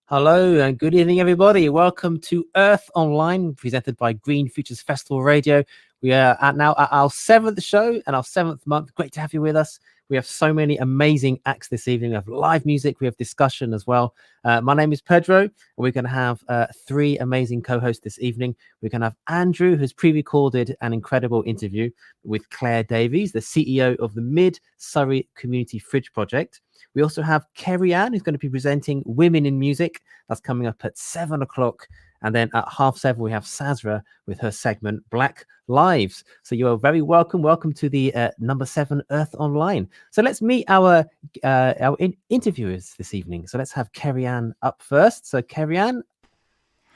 Hello and good evening, everybody. Welcome to Earth Online, presented by Green Futures Festival Radio. We are now at our 7th show and our 7th month. Great to have you with us. We have so many amazing acts this evening. We have live music, we have discussion as well. My name is Pedro, and we're going to have 3 amazing co-hosts this evening. We're going to have Andrew, who's pre-recorded an incredible interview with Clare Davies, the CEO of the Mid-Surrey Community Fridge Project. We also have Cerian, who's going to be presenting Women in Music. That's coming up at 7 o'clock. And then at 7:30, we have Sazrah with her segment Black Lives. So you are very welcome. Welcome to the number 7 Earth Online. So let's meet our interviewers this evening. So let's have Cerian up first. So Cerian,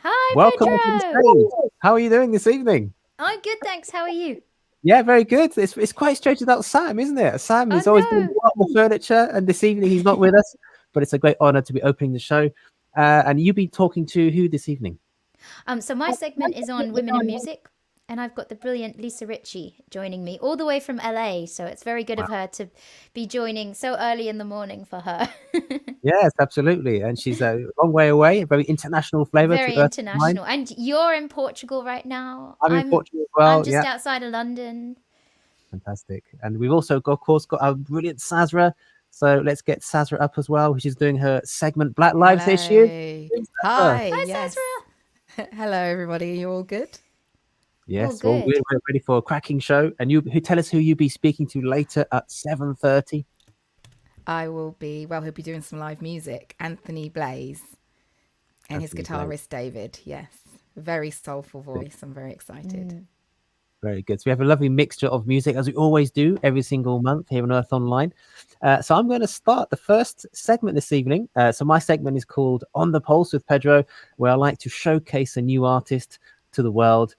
hi, welcome Pedro. to the stage. How are you doing this evening? I'm good, thanks. How are you? Yeah, very good. It's quite strange without Sam, isn't it? Sam has always been part of the furniture, and this evening he's not with us, but it's a great honor to be opening the show. And you'll be talking to who this evening? So my segment is on women in music, and I've got the brilliant Lisa Ritchie joining me all the way from LA. So it's very good of her to be joining so early in the morning for her. Yes, absolutely. And she's a long way away, a very international flavor. Very international. And you're in Portugal right now. I'm in Portugal as well. I'm just outside of London. Fantastic. And we've also, of course, got our brilliant Sazrah. So let's get Sazrah up as well. She's doing her segment Black Lives issue. Hi. Hi, yes. Sazrah. Hello, everybody. You all good? Yes, all good. We're ready for a cracking show. And tell us who you'll be speaking to later at 7:30. He'll be doing some live music. Anthony Blaize and his guitarist David. Yes. Very soulful voice. I'm very excited. Very good. So we have a lovely mixture of music, as we always do every single month here on Earth Online. So I'm going to start the first segment this evening. So my segment is called On the Pulse with Pedro, where I like to showcase a new artist to the world.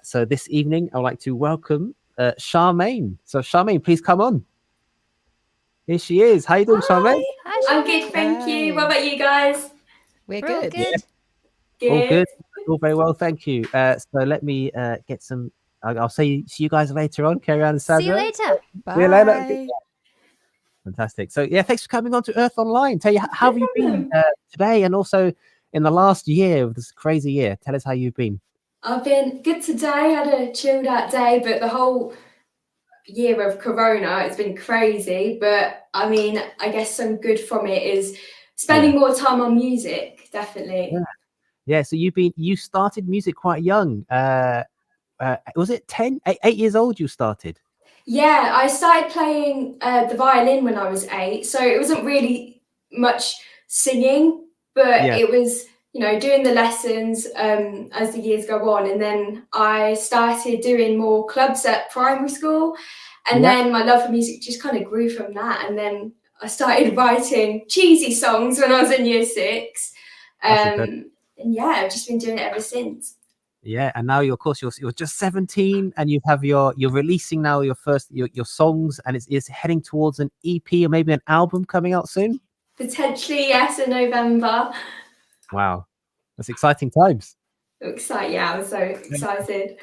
So this evening, I'd like to welcome Sharmaine. So Sharmaine, please come on. Here she is. How you doing, Sharmaine? Hi, I'm good, thank you. What about you guys? We're good. Good. Good. All good. All very well, thank you. So let me get some... I'll see you guys later on. Cerian and Sazrah. See you later. Bye. See you later. Fantastic. So yeah, thanks for coming on to Earth Online. Tell you how have you been today, and also in the last year of this crazy year. Tell us how you've been. I've been good today. Had a chilled out day, but the whole year of Corona, it's been crazy. But I mean, I guess some good from it is spending more time on music. Definitely. Yeah. So you started music quite young. Was it 8 years old you started? Yeah, I started playing the violin when I was 8, so it wasn't really much singing, but it was, doing the lessons as the years go on. And then I started doing more clubs at primary school, and then my love for music just kind of grew from that. And then I started writing cheesy songs when I was in year 6. And yeah, I've just been doing it ever since. Yeah, and now you're just 17, and you're releasing now your first your songs, and it's heading towards an EP or maybe an album coming out soon. Potentially, yes, in November. Wow, that's exciting times. Yeah, I'm so excited.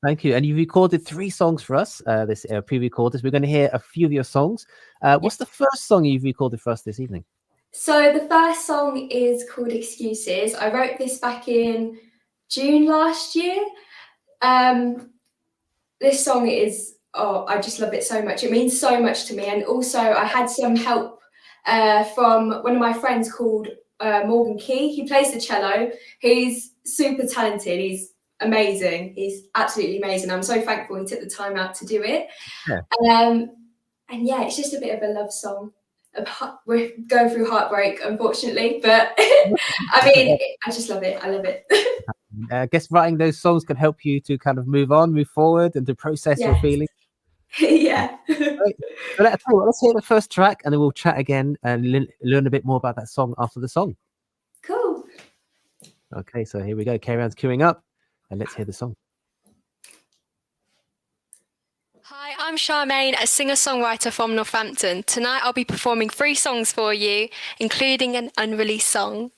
Thank you. And you recorded 3 songs for us. This pre-recorded. We're going to hear a few of your songs. What's the first song you've recorded for us this evening? So the first song is called Excuses. I wrote this back in June last year. This song is, I just love it so much. It means so much to me. And also I had some help from one of my friends called Morgan Key. He plays the cello. He's super talented. He's amazing. He's absolutely amazing. I'm so thankful he took the time out to do it. And yeah, it's just a bit of a love song. We're going through heartbreak, unfortunately, but I mean, I just love it. I love it. I guess writing those songs can help you to kind of move forward, and to process your feelings. Yeah. Right. So let's hear the first track, and then we'll chat again and learn a bit more about that song after the song. Cool. Okay, so here we go. Cerian's queuing up, and let's hear the song. Hi, I'm Sharmaine, a singer-songwriter from Northampton. Tonight I'll be performing 3 songs for you, including an unreleased song.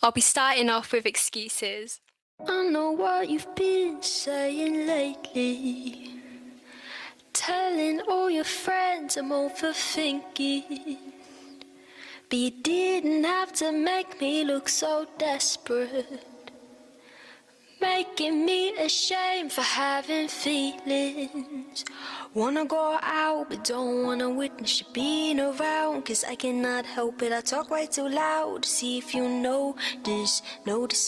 I'll be starting off with Excuses. I know what you've been saying lately, telling all your friends I'm overthinking, But you didn't have to make me look so desperate, making me ashamed for having feelings. Wanna go out but don't wanna witness you being around, 'cause I cannot help it, I talk way too loud to see if you notice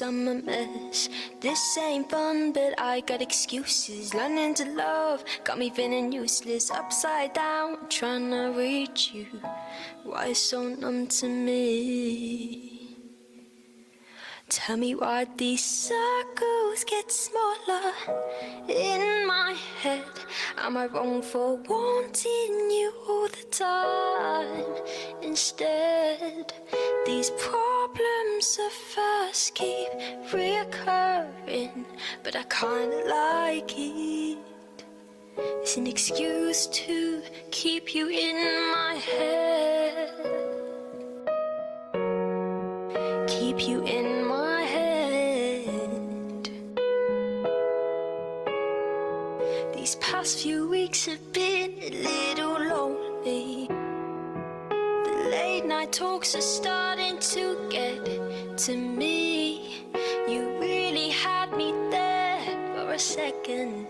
I'm a mess. This ain't fun but I got excuses. Learning to love got me feeling useless, upside down trying to reach you. Why so numb to me? Tell me why these circles get smaller in my head. Am I wrong for wanting you all the time? Instead, these problems of us keep reoccurring, but I kinda like it. It's an excuse to keep you in my head. Keep you in my head. These past few weeks have been a little lonely. The late night talks are starting to get to me. You really had me there for a second.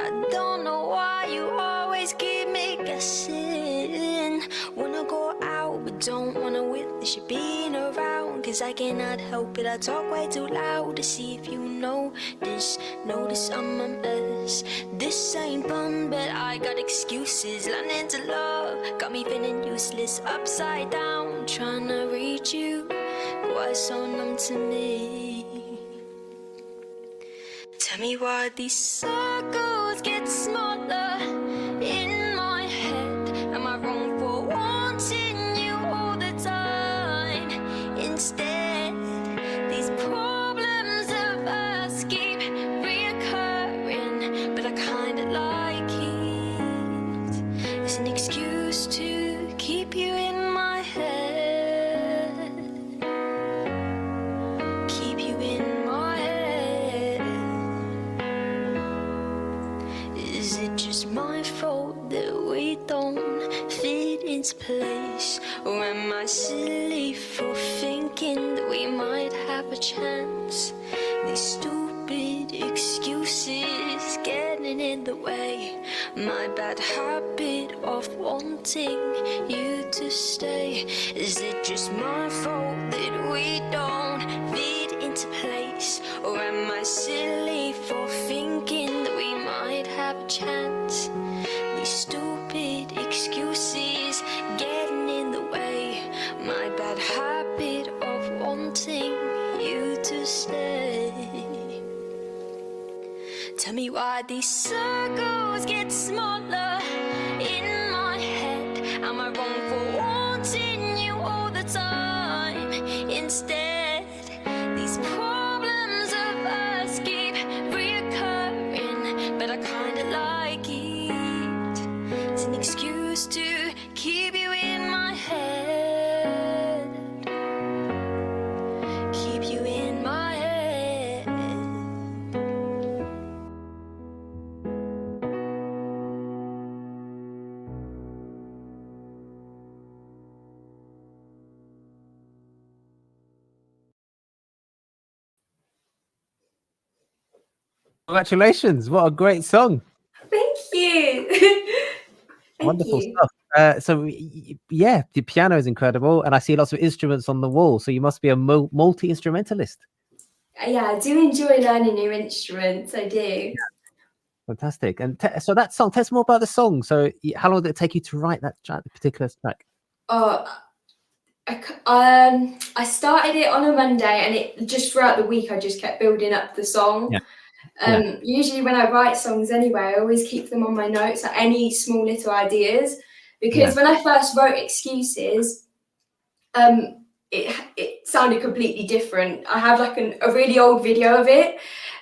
I don't know why you always keep me guessing. Wanna go out but don't wanna witness you being around, 'cause I cannot help it, I talk way too loud to see if you notice I'm a mess. This ain't fun but I got excuses. Learning to love got me feeling useless, upside down trying to reach you. Why so numb to me? Tell me why these circles get smaller in my head. Am I wrong for wanting you all the time? Instead, these problems of us keep reoccurring, but I kinda like it. It's an excuse to keep you in my head. Keep you in my head. Is it just my fault that we don't fit into place? Or am I silly for thinking that we might have a chance? These stupid excuses getting in the way. My bad habit of wanting you to stay. Is it just my fault that we don't fit into place? Or am I silly for thinking that we might have a chance? These stupid excuses getting in the way. My bad habit of wanting you to stay. Tell me why these circles get smaller in my head. Am I wrong for wanting you all the time? Instead, these problems of us keep reoccurring, but I kinda like it. It's an excuse to keep you in my head. Keep you in my head. Congratulations! What a great song. Thank you. Thank Wonderful you. stuff. Yeah, the piano is incredible, and I see lots of instruments on the wall. So you must be a multi-instrumentalist. Yeah, I do enjoy learning new instruments. I do. Fantastic. And so that song, tell us more about the song. So how long did it take you to write that particular track? Oh, I started it on a Monday, and it just throughout the week I just kept building up the song. Yeah. Usually when I write songs anyway, I always keep them on my notes, like any small little ideas, because when I first wrote Excuses, it sounded completely different. I have like a really old video of it,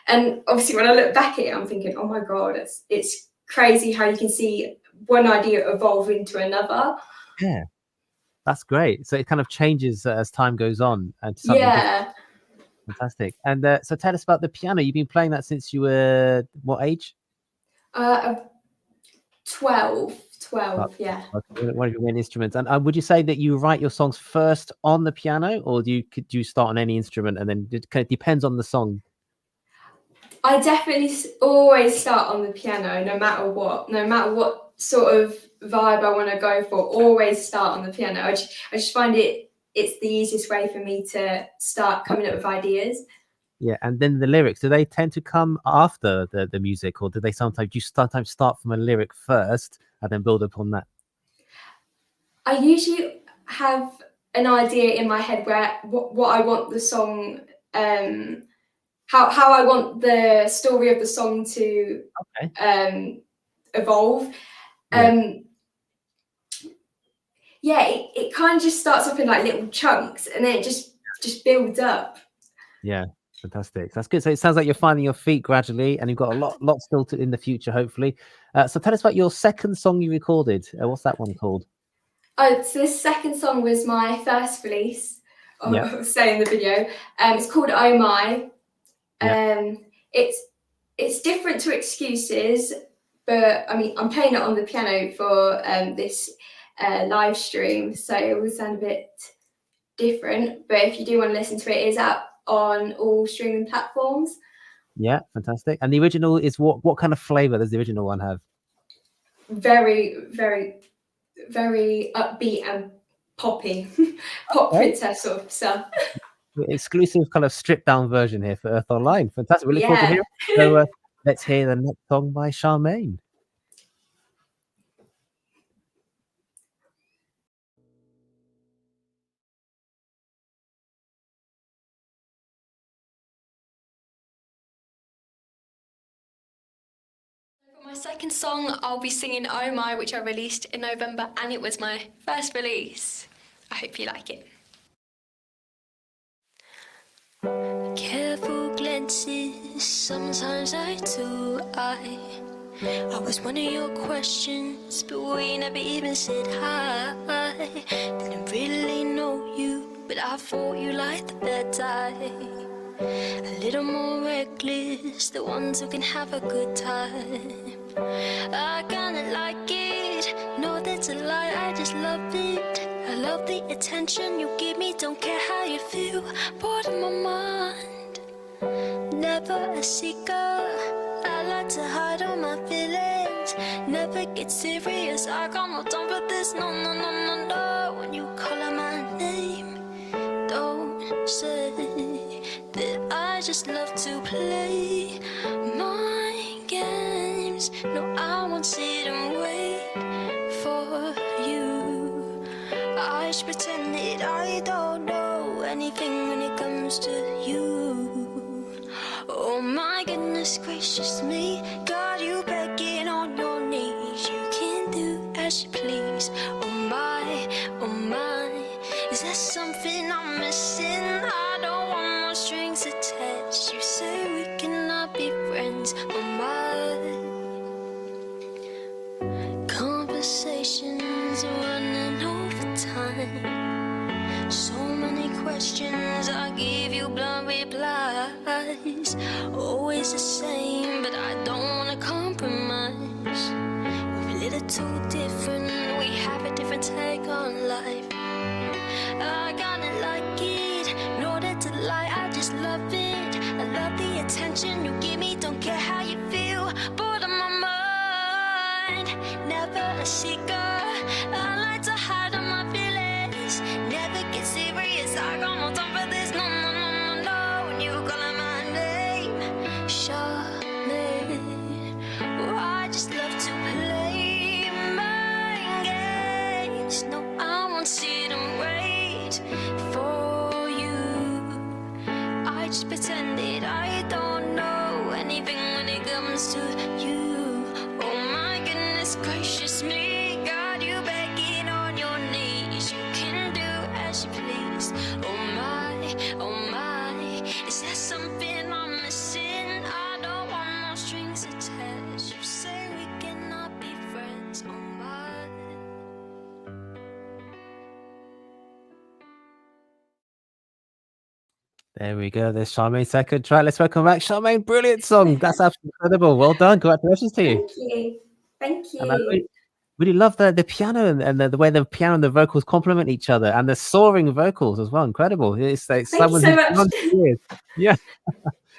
and obviously when I look back at it, I'm thinking, oh my god, it's crazy how you can see one idea evolve into another. Yeah, that's great. So it kind of changes as time goes on and something different. Yeah. Fantastic. And so tell us about the piano. You've been playing that since you were what age? 12, yeah. One of your main instruments. And would you say that you write your songs first on the piano, or do you start on any instrument and then it kind of depends on the song? I definitely always start on the piano, no matter what sort of vibe I want to go for. Always start on the piano. I just find it's the easiest way for me to start coming up with ideas. Yeah, and then the lyrics, do they tend to come after the music, or do they sometimes start from a lyric first and then build upon that? I usually have an idea in my head where what I want the song, how I want the story of the song to evolve. It kind of just starts off in like little chunks, and then it just builds up. Yeah, fantastic. That's good. So it sounds like you're finding your feet gradually, and you've got a lot still in the future, hopefully. So tell us about your second song you recorded. What's that one called? Oh, so this second song was my first release. I'll say in the video. It's called Oh My. It's different to Excuses, but I mean I'm playing it on the piano for this live stream, so it will sound a bit different. But if you do want to listen to it, it's out on all streaming platforms. Yeah, fantastic. And the original is what kind of flavor does the original one have? Very, very, very upbeat and poppy, pop princess sort of stuff. Exclusive kind of stripped down version here for Earth Online. Fantastic. We look forward to hearing. So let's hear the next song by Sharmaine. For my second song, I'll be singing Oh My, which I released in November, and it was my first release. I hope you like it. Careful glances, sometimes I do. I was one of your questions, but we never even said hi. Didn't really know you, but I thought you liked the bedtime. A little more reckless, the ones who can have a good time. I kinda like it, no that's a lie, I just love it. I love the attention you give me, don't care how you feel. Bored in my mind, never a seeker. I like to hide all my feelings, never get serious. I got no time for this, no, no, no, no, no. When you call out my name, don't say that I just love to play my games. No, I won't sit and wait for you. I just pretend that I don't know anything when it comes to you. Oh my goodness gracious me, got you begging on your knees. You can do as you please. Oh my, is there something I'm missing? I don't want no strings attached. You say we cannot be friends. Oh my, conversations running over time. So many questions, I give you blunt replies. Always the same, but I don't wanna compromise. We're a little too different, we have a different take on life. I kinda like it, no that's a lie, I just love it. I love the attention you give me, don't care how you feel. Bored on my mind, never a seeker. I like to hide on my feelings, never get serious. I got no time for this, no, no, no, no, no. When you call out my name, Sharmaine, oh, I just love to play my games. No, I won't sit and wait for you. I just pretend that I don't know anything when it comes to you. Oh my goodness gracious me, got you begging on your knees. You can do as you please. Oh my, is there something I'm missing? I don't want no strings attached. You say we cannot be friends. Oh my. There we go. There's Charmaine's second track. Let's welcome back Charmaine. Brilliant song. That's absolutely incredible. Well done. Congratulations to you. Thank you. Thank And I you. really love the piano and the way the piano and the vocals complement each other, and the soaring vocals as well. Incredible. It's like Thank you someone so who's much. been on for years. Yeah.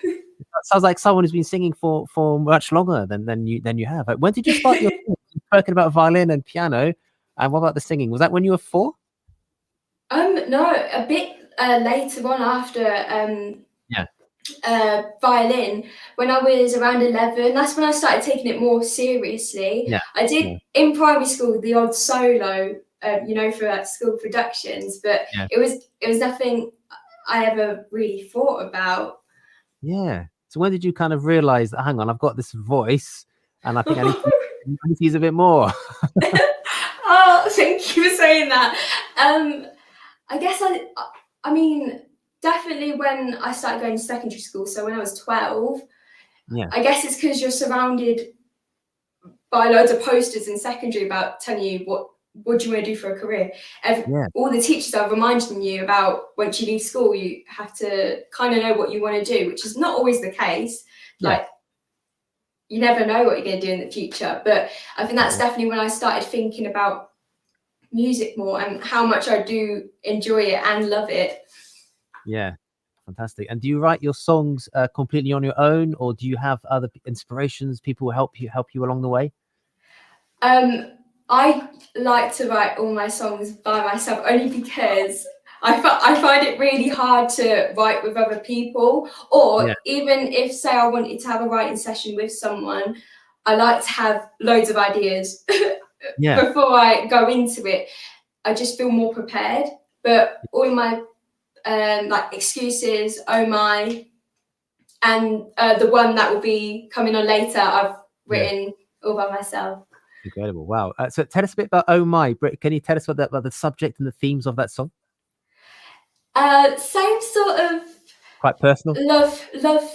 That sounds like someone who's been singing for much longer than you have. Like, when did you start your singing? You were spoken about violin and piano, and what about the singing? Was that when you were 4? No, a bit later on after Yeah. violin, when I was around 11. That's when I started taking it more seriously. Yeah. I did in primary school the odd solo, for school productions, but Yeah. it was nothing I ever really thought about. Yeah. So when did you kind of realize that, hang on, I've got this voice and I think I need to use a bit more? Oh, thank you for saying that. I guess I mean, definitely when I started going to secondary school, so when I was 12, Yeah. I guess it's because you're surrounded by loads of posters in secondary about telling you what do you want to do for a career. All the teachers are reminding you about once you leave school, you have to kind of know what you want to do, which is not always the case. Like, you never know what you're going to do in the future. But I think that's definitely when I started thinking about music more and how much I do enjoy it and love it. Yeah. Fantastic. And do you write your songs completely on your own, or do you have other inspirations, people who help you along the way? I like to write all my songs by myself, only because I find it really hard to write with other people, or even if, say, I wanted to have a writing session with someone, I like to have loads of ideas before I go into it. I just feel more prepared. But all my like Excuses, Oh My, and the one that will be coming on later, I've written all by myself. Incredible. Wow. So tell us a bit about Oh My. Can you tell us about the subject and the themes of that song? Same sort of quite personal love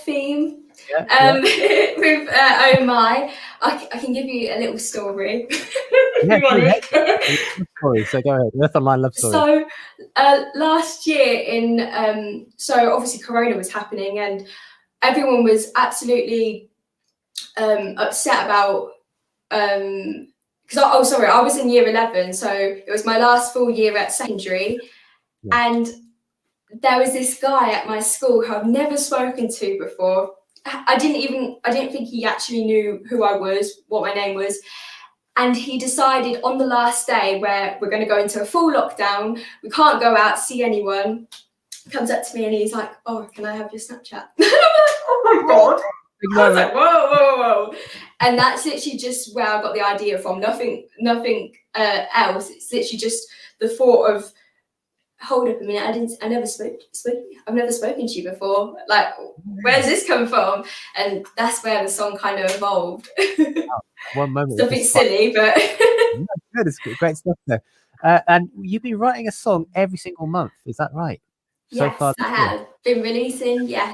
theme. With Oh My, I can give you a little story. Story. So go ahead. Earth Online love story. So last year so obviously Corona was happening and everyone was absolutely upset about because I was in year 11, so it was my last full year at secondary, and there was this guy at my school who I've never spoken to before. I didn't think he actually knew who I was, what my name was. And he decided on the last day where we're going to go into a full lockdown, we can't go out, see anyone, comes up to me and he's like, "Oh, can I have your Snapchat?" Oh my God. I was like, whoa. And that's literally just where I got the idea from. Nothing else. It's literally just the thought of, hold up a minute, I've never spoken to you before. Like, where's this come from? And that's where the song kind of evolved. One moment. Something silly, but good. It's great stuff there. And you've been writing a song every single month. Is that right? Yes, I have been releasing. Yeah.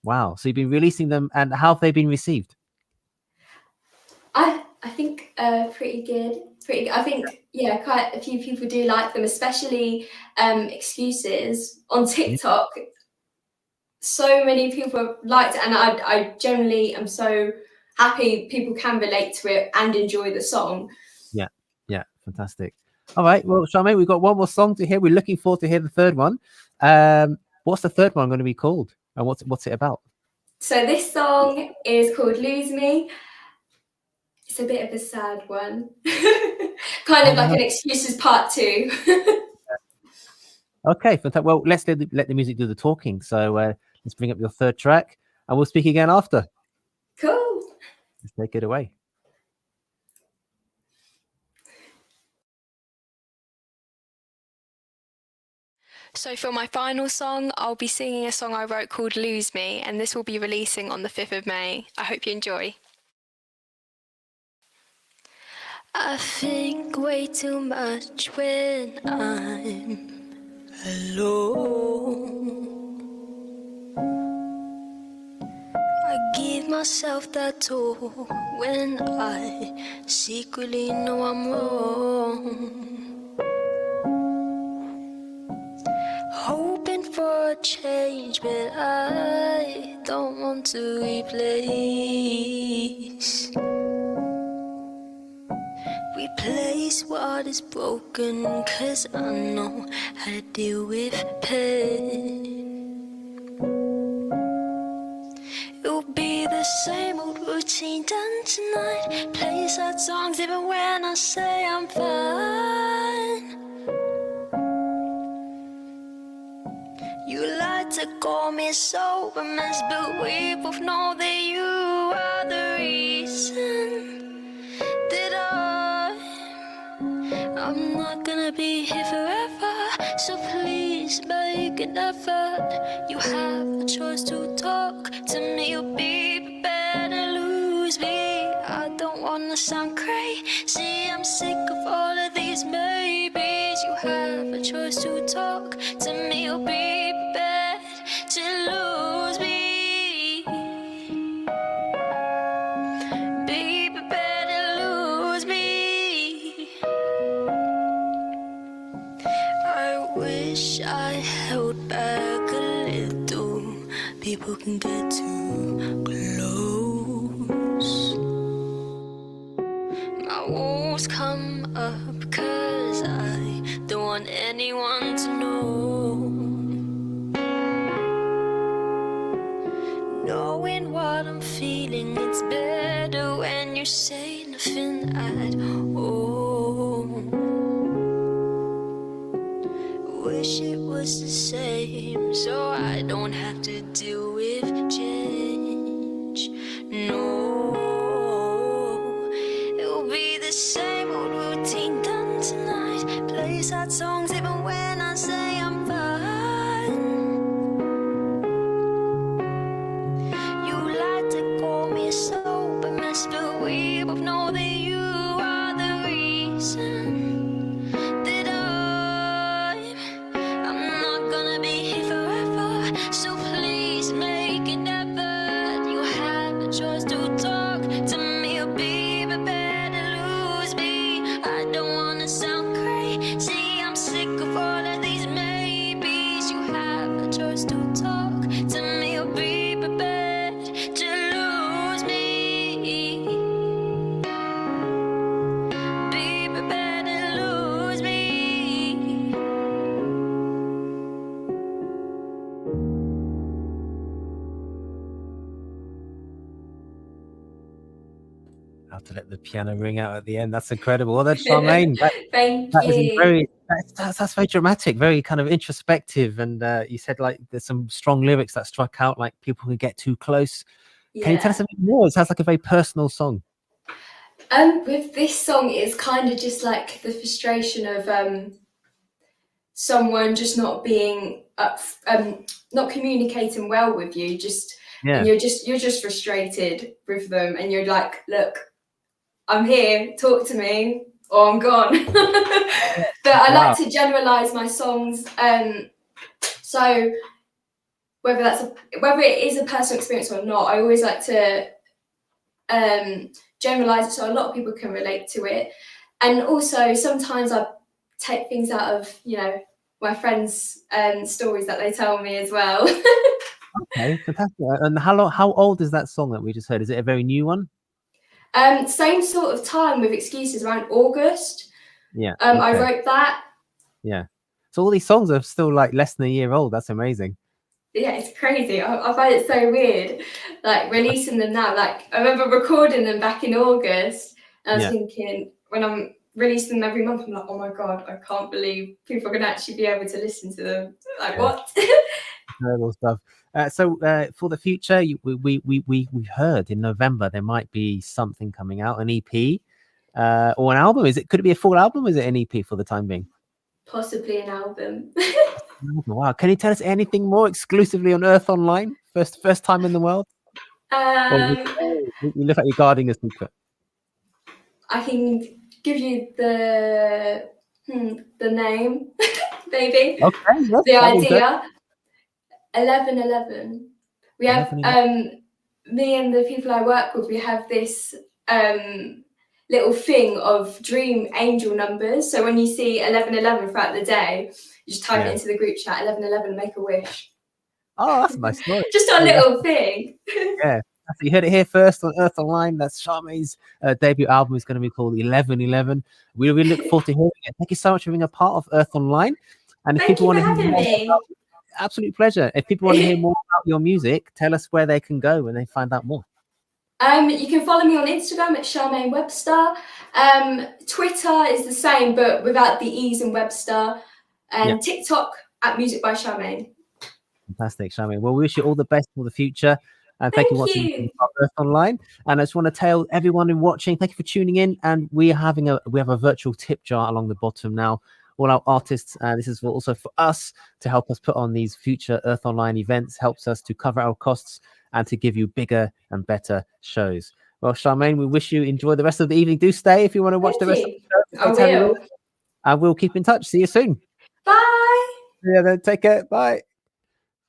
Wow. So you've been releasing them, and how have they been received? I think pretty good. I think quite a few people do like them, especially Excuses on TikTok. So many people have liked it, and I generally am so happy people can relate to it and enjoy the song. Yeah, fantastic. All right, well, Sharmaine, we've got one more song to hear. We're looking forward to hear the third one. What's the third one going to be called, and what's it about? So this song is called Lose Me. It's a bit of a sad one. Kind of like an Excuses part 2. Okay, fantastic. Well, let's let the music do the talking. So let's bring up your third track, and we'll speak again after. Cool. Let's take it away. So for my final song, I'll be singing a song I wrote called Lose Me, and this will be releasing on the 5th of May. I hope you enjoy. I think way too much when I'm alone. I give myself that talk when I secretly know I'm wrong. Hoping for a change, but I don't want to replace Replace what is broken, 'cause I know how to deal with pain. It'll be the same old routine done tonight. Play sad songs even when I say I'm fine. You like to call me sober mess, but we both know that you are the reason that I'm not gonna be here forever. So please make an effort. You have a choice to talk to me or be prepared to lose me. I don't wanna sound crazy, I'm sick of all of these maybes. You have a choice to talk to me or be prepared to lose me. Be prepared to lose me. I wish I held back a little. People can get too close. My walls come up 'cause I don't want anyone to know. Knowing what I'm feeling, it's better when you say nothing at all. Wish it was the same, so I don't have to deal with change. No, it'll be the same old routine done tonight. Play sad songs even when I say I'm fine. You like to call me a sober mess, but we both know that you are the reason that I'm not gonna be here forever. So please make an effort. You have a choice to talk to me or be prepared to lose me. I don't wanna sound crazy, I'm sick of all of these maybes. You have a choice to talk to me or be prepared to lose me. Be prepared to lose me. How to let the piano ring out at the end. That's incredible. Well, that's Sharmaine. Thank That is you. very that's very dramatic, very kind of introspective. And you said like there's some strong lyrics that struck out, like people who get too close. Can you tell us a bit more? It sounds like a very personal song. With this song, it's kind of just like the frustration of someone just not being not communicating well with you, and you're just frustrated with them, and you're like, look, I'm here, talk to me, or I'm gone. But I like to generalize my songs, so whether it is a personal experience or not, I always like to generalize it so a lot of people can relate to it. And also sometimes I take things out of my friends' stories that they tell me as well. Okay, fantastic. And how old is that song that we just heard? Is it a very new one? Same sort of time with Excuses, around August. Yeah. I wrote that. Yeah. So all these songs are still like less than a year old. That's amazing. Yeah, it's crazy. I find it so weird, like releasing them now. Like I remember recording them back in August, and I was thinking, when I'm releasing them every month, I'm like, oh my god, I can't believe people are gonna actually be able to listen to them. Like what? Terrible stuff. So for the future, we heard in November there might be something coming out, an EP or an album. Could it be a full album? Or is it an EP for the time being? Possibly an album. Wow. Can you tell us anything more exclusively on Earth Online? First time in the world? You look like you're guarding a secret. I can give you the name, maybe. Okay. The idea. 1111. We have 1111. me and the people I work with. We have this little thing of dream angel numbers. So when you see 1111 throughout the day, you just type it into the group chat, 1111, make a wish. Oh, that's a nice story. Just a little thing. Yeah. You heard it here first on Earth Online. That's Sharmaine's debut album is going to be called 1111. We really look forward to hearing it. Thank you so much for being a part of Earth Online. And if Thank people you for want to hear having more me. about, absolute pleasure. If people want to hear more about your music, tell us where they can go when they find out more. You can follow me on Instagram at Sharmaine Webster. Twitter is the same, but without the E's in Webster. And TikTok at Music by Sharmaine. Fantastic, Sharmaine. Well, we wish you all the best for the future. And thank you once again you. for Earth Online. And I just want to tell everyone in watching, thank you for tuning in. And we have a virtual tip jar along the bottom now. All our artists, this is also for us to help us put on these future Earth Online events, helps us to cover our costs and to give you bigger and better shows. Well, Sharmaine, we wish you enjoy the rest of the evening. Do stay if you want to watch the rest of the show. I will. And we'll keep in touch. See you soon. Bye. Yeah, then take care. Bye.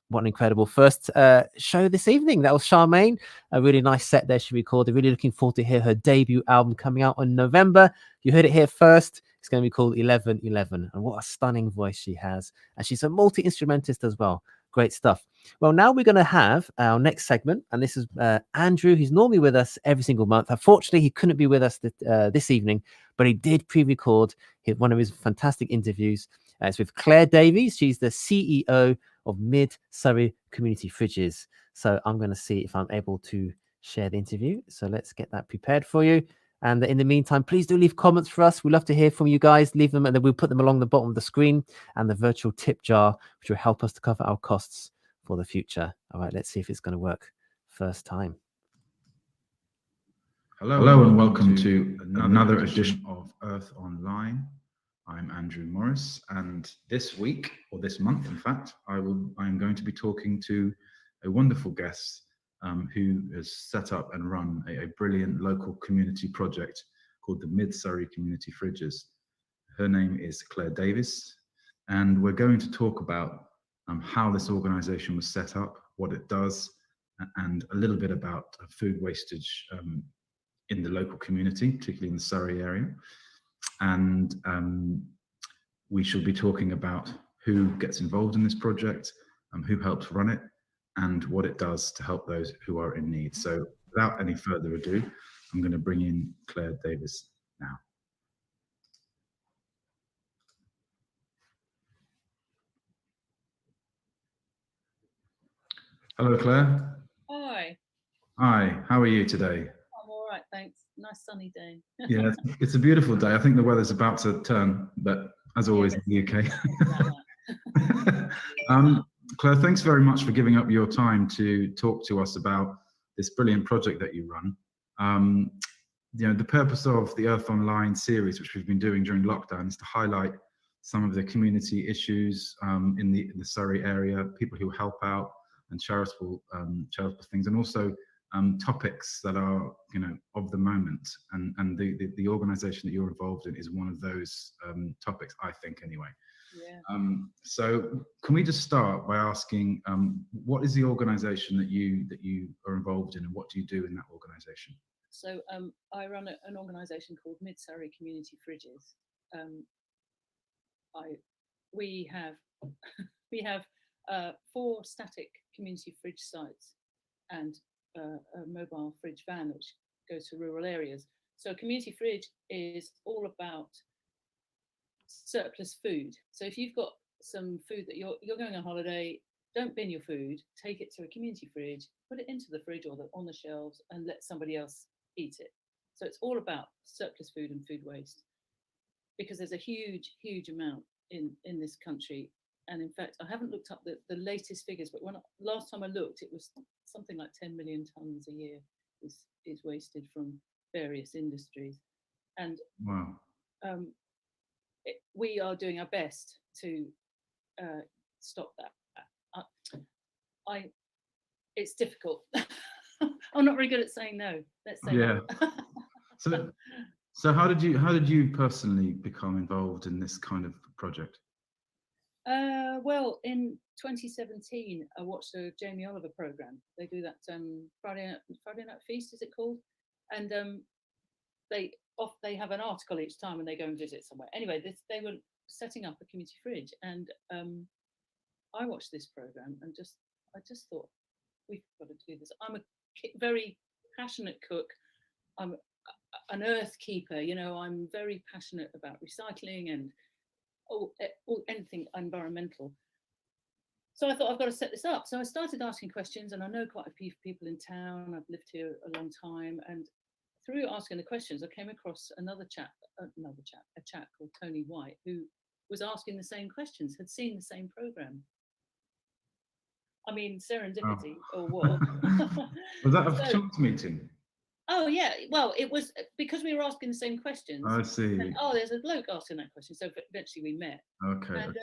What an incredible first show this evening. That was Sharmaine. A really nice set there she recorded. Really looking forward to hear her debut album coming out in November. You heard it here first. It's going to be called 1111. And what a stunning voice she has. And she's a multi-instrumentist as well. Great stuff. Well, now we're going to have our next segment. And this is Andrew, who's normally with us every single month. Unfortunately, he couldn't be with us this evening, but he did pre-record one of his fantastic interviews. It's with Clare Davies. She's the CEO of Mid Surrey Community Fridges. So I'm going to see if I'm able to share the interview. So let's get that prepared for you. And in the meantime, please do leave comments for us. We love to hear from you guys. Leave them, and then we'll put them along the bottom of the screen and the virtual tip jar, which will help us to cover our costs for the future. All right, let's see if it's going to work first time. Hello and welcome to another edition of Earth Online. I'm Andrew Morris, and this week, or this month, in fact, I'm going to be talking to a wonderful guest who has set up and run a brilliant local community project called the Mid Surrey Community Fridges. Her name is Clare Davies, and we're going to talk about how this organisation was set up, what it does, and a little bit about food wastage in the local community, particularly in the Surrey area. And we shall be talking about who gets involved in this project, who helps run it, and what it does to help those who are in need. So without any further ado, I'm going to bring in Clare Davies now. Hello, Clare. Hi. Hi, how are you today? I'm all right, thanks. Nice sunny day. Yeah, it's a beautiful day. I think the weather's about to turn, but as always in the UK. Clare, thanks very much for giving up your time to talk to us about this brilliant project that you run. The purpose of the Earth Online series, which we've been doing during lockdown, is to highlight some of the community issues in the Surrey area, people who help out, and charitable things, and also topics that are of the moment. And the organisation that you're involved in is one of those topics, I think, anyway. Yeah. So can we just start by asking, what is the organisation that you are involved in, and what do you do in that organisation? So I run an organisation called Mid Surrey Community Fridges. We have 4 static community fridge sites and a mobile fridge van which goes to rural areas. So a community fridge is all about surplus food. So if you've got some food that you're going on holiday, don't bin your food, take it to a community fridge, put it into the fridge or on the shelves, and let somebody else eat it. So it's all about surplus food and food waste, because there's a huge amount in this country. And in fact, I haven't looked up the latest figures, but last time I looked, it was something like 10 million tonnes a year is wasted from various industries. And wow. We are doing our best to stop that. It's difficult. I'm not very good at saying no. Let's say yeah. No. So how did you personally become involved in this kind of project? Well, in 2017, I watched a Jamie Oliver program. They do that Friday Night Feast, is it called? And they have an article each time, and they go and visit somewhere. Anyway, they were setting up a community fridge, and I watched this program and I just thought, we've got to do this. I'm a very passionate cook. I'm an earth keeper, you know, I'm very passionate about recycling and anything environmental. So I thought, I've got to set this up. So I started asking questions, and I know quite a few people in town. I've lived here a long time, and through asking the questions, I came across a chap called Tony White, who was asking the same questions, had seen the same program. I mean, serendipity or what? Was that a chance meeting? Oh yeah, well, it was because we were asking the same questions. I see. And, there's a bloke asking that question, so eventually we met. Okay. And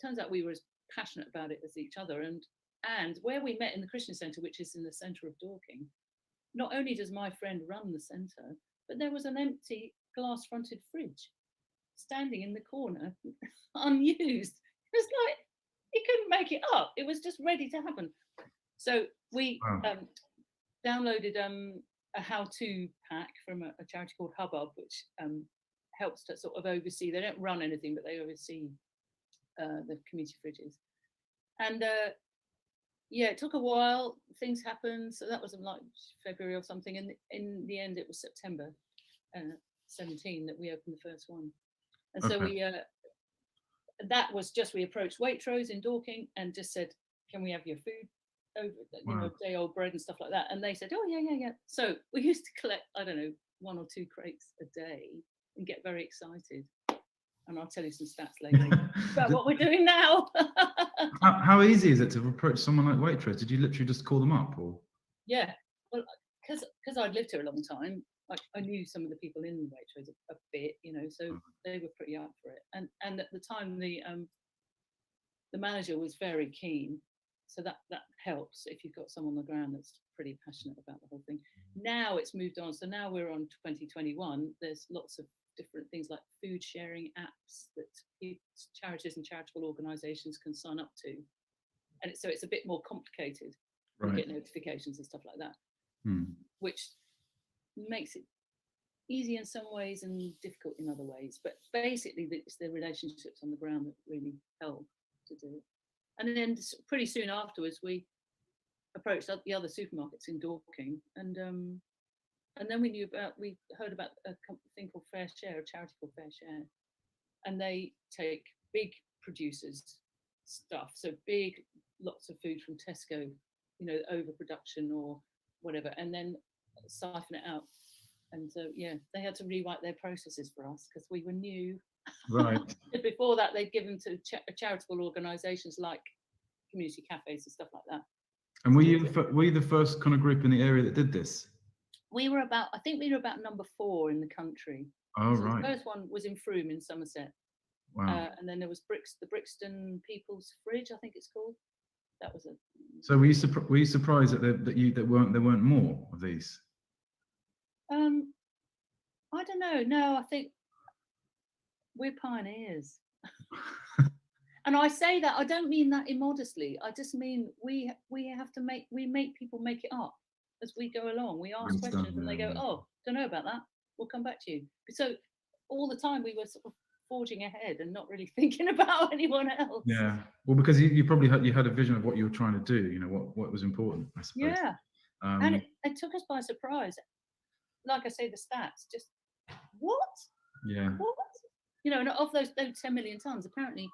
turns out we were as passionate about it as each other. And where we met in the Christian Centre, which is in the centre of Dorking, not only does my friend run the centre, but there was an empty glass-fronted fridge standing in the corner, unused. It was like, he couldn't make it up. It was just ready to happen. So we downloaded a how-to pack from a charity called Hubbub, which helps to sort of oversee. They don't run anything, but they oversee the community fridges. And it took a while. Things happened. So that was in like February or something. And in the end, it was September 17 that we opened the first one. And so we that was just, we approached Waitrose in Dorking and just said, can we have your food over, you know, day old bread and stuff like that? And they said, oh yeah. So we used to collect, I don't know, 1 or 2 crates a day and get very excited. And I'll tell you some stats later about what we're doing now. How easy is it to approach someone like Waitrose? Did you literally just call them up, or? Yeah, well, because I'd lived here a long time, I knew some of the people in Waitrose a bit, you know, so they were pretty up for it. And at the time, the manager was very keen, so that helps if you've got someone on the ground that's pretty passionate about the whole thing. Now it's moved on, so now we're on 2021. There's lots of different things like food sharing apps that charities and charitable organisations can sign up to, and so it's a bit more complicated. You get notifications and stuff like that, which makes it easy in some ways and difficult in other ways. But basically, it's the relationships on the ground that really help to do it. And then pretty soon afterwards, we approached the other supermarkets in Dorking, and then we heard about a thing called Fair Share, a charity called Fair Share, and they take big producers' stuff, so lots of food from Tesco, you know, overproduction or whatever, and then siphon it out. And so they had to rewrite their processes for us because we were new. Right. Before that, they'd given to charitable organisations like community cafes and stuff like that. And were you the first kind of group in the area that did this? I think we were about number 4 in the country. Oh, so right. The first one was in Frome in Somerset. Wow. And then there was the Brixton People's Fridge, I think it's called. That was So were you surprised that there weren't more of these? I don't know. No, I think we're pioneers. And I say that, I don't mean that immodestly. I just mean we make people make it up as we go along. We ask questions and they go, oh, don't know about that. We'll come back to you. So all the time we were sort of forging ahead and not really thinking about anyone else. Yeah. Well, because you probably had a vision of what you were trying to do, you know, what was important, I suppose. Yeah. And it took us by surprise. Like I say, the stats, just what? Yeah. What? You know, and of those 10 million tonnes, apparently,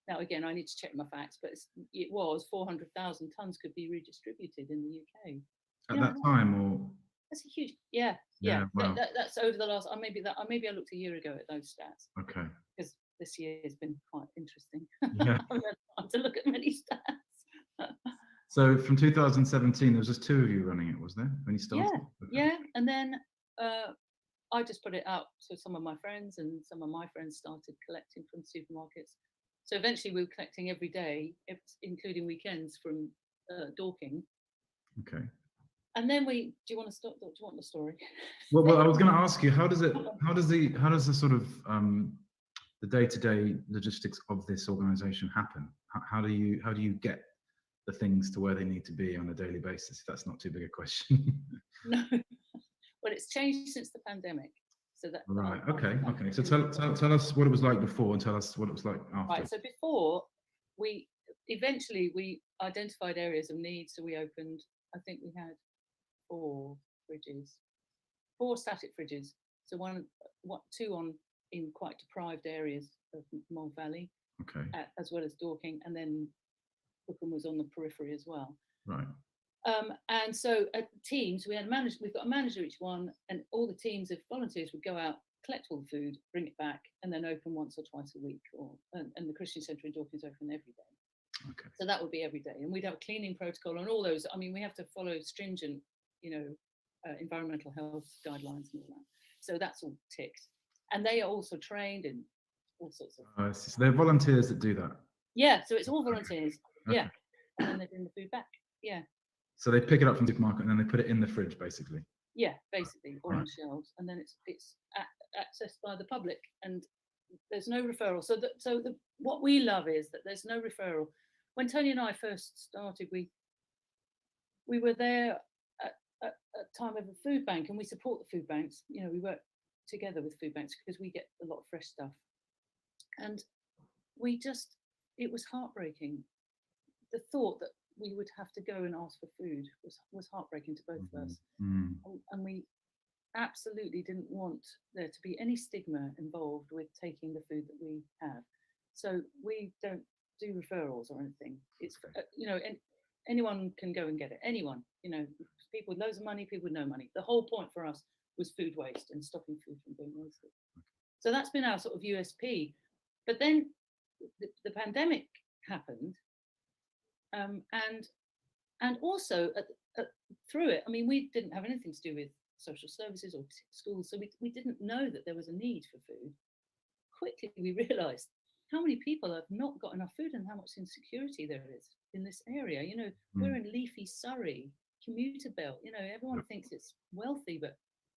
now again, I need to check my facts, but it was 400,000 tonnes could be redistributed in the UK. At that time, or? That's a huge, yeah. Wow. That's over the last, maybe I looked a year ago at those stats. Okay. Because this year has been quite interesting. Yeah. I've had time to look at many stats. So from 2017, there was just 2 of you running it, was there, when you started? Yeah. And then I just put it out to some of my friends, and some of my friends started collecting from supermarkets. So eventually we were collecting every day, including weekends, from Dorking. Okay. And then do you want the story? Well, I was going to ask you, how does the sort of the day-to-day logistics of this organisation happen? How do you get the things to where they need to be on a daily basis? If that's not too big a question. No. Well, it's changed since the pandemic. So that right. Okay. So tell us what it was like before, and tell us what it was like after. Right. So before, we identified areas of need. So we opened, I think we had 4 fridges, 4 static fridges. So two in quite deprived areas of Mole Valley, Okay. as well as Dorking, and then Bookham was on the periphery as well. Right. And so at teams, we've got a manager each one, and all the teams of volunteers would go out, collect all the food, bring it back, and then open once or twice a week. And the Christian Centre in Dorking is open every day. Okay. So that would be every day, and we'd have a cleaning protocol and all those. I mean, we have to follow stringent, environmental health guidelines and all that. So that's all ticked, and they are also trained in all sorts of. So they're volunteers that do that. Yeah, so it's all volunteers. Okay. Yeah, and then they bring the food back. Yeah. So they pick it up from the supermarket and then they put it in the fridge, basically. Yeah, basically, or Right. on shelves, and then it's accessed by the public, and there's no referral. So what we love is that there's no referral. When Tony and I first started, we were there at time of a food bank, and we support the food banks. We work together with food banks because we get a lot of fresh stuff, and it was heartbreaking. The thought that we would have to go and ask for food was heartbreaking to both of us. And we absolutely didn't want there to be any stigma involved with taking the food that we have. So we don't do referrals or anything. It's, and anyone can go and get it. Anyone, people with loads of money, people with no money. The whole point for us was food waste and stopping food from being wasted. So that's been our sort of USP. But then the pandemic happened. And also through it, I mean, we didn't have anything to do with social services or schools, so we didn't know that there was a need for food. Quickly, we realised how many people have not got enough food and how much insecurity there is in this area. We're in leafy Surrey, commuter belt. Everyone thinks it's wealthy, but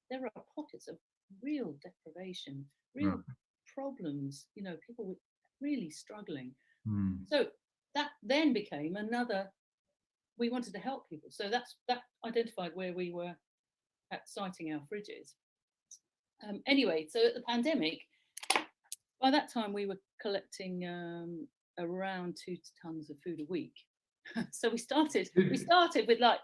there are pockets of real deprivation, real problems. People were really struggling. So that then became we wanted to help people. So that identified where we were at siting our fridges. Anyway, so at the pandemic, by that time we were collecting around 2 tons of food a week. So we started with like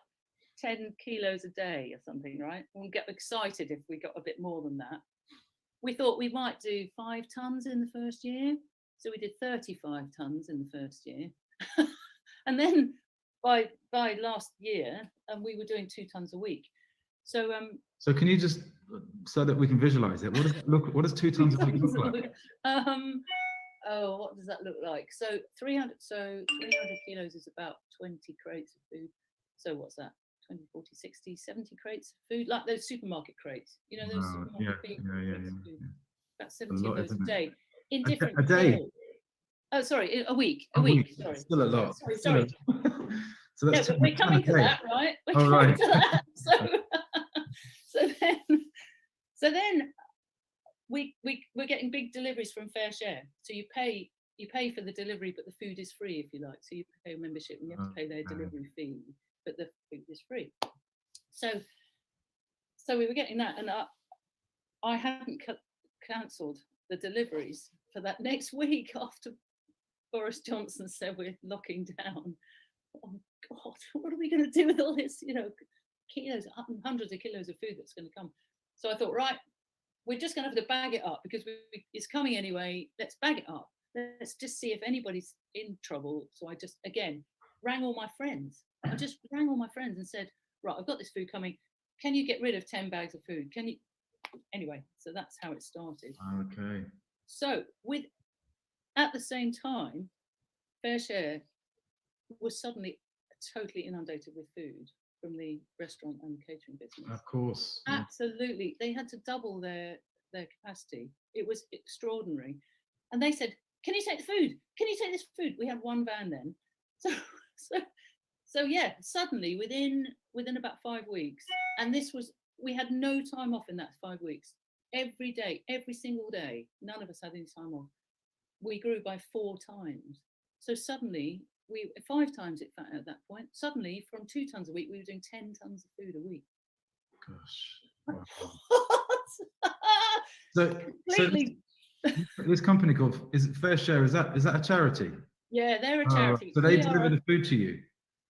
10 kilos a day or something, right? We'll get excited if we got a bit more than that. We thought we might do 5 tons in the first year. So we did 35 tons in the first year. And then by last year, we were doing 2 tons a week. So can you just, so that we can visualize it, what does 2 tons a week look like? What does that look like? So 300 kilos is about 20 crates of food. So what's that? 20, 40, 60, 70 crates of food, like those supermarket crates. Those supermarket big crates of food. About 70 of those a day. In different a day. Levels. Oh, sorry, a week. Sorry. Still a lot. Sorry. So that's we're coming to that, right? We're coming right. To that. So then we're getting big deliveries from Fair Share. So you pay for the delivery, but the food is free if you like. So you pay a membership and you have to pay their delivery fee, but the food is free. So we were getting that, and I hadn't cancelled the deliveries for that next week after Boris Johnson said we're locking down. Oh God, what are we going to do with all this, kilos, hundreds of kilos of food that's going to come? So I thought, right, we're just going to have to bag it up because it's coming anyway. Let's bag it up. Let's just see if anybody's in trouble. So I just, again, rang all my friends. I just rang all my friends and said, right, I've got this food coming. Can you get rid of 10 bags of food? Can you? Anyway, so that's how it started. Okay. So at the same time, Fair Share was suddenly totally inundated with food from the restaurant and catering business. Of course. Absolutely. They had to double their capacity. It was extraordinary. And they said, can you take the food? Can you take this food? We had one van then. So yeah, suddenly within about 5 weeks, and we had no time off in that 5 weeks. Every day, every single day, none of us had any time off. We grew by 4 times. So suddenly, 5 times in fact at that point, suddenly from 2 tons a week, we were doing 10 tons of food a week. Gosh. Wow. So this company called, is it Fair Share? Is that a charity? Yeah, they're a charity. So they deliver the food to you?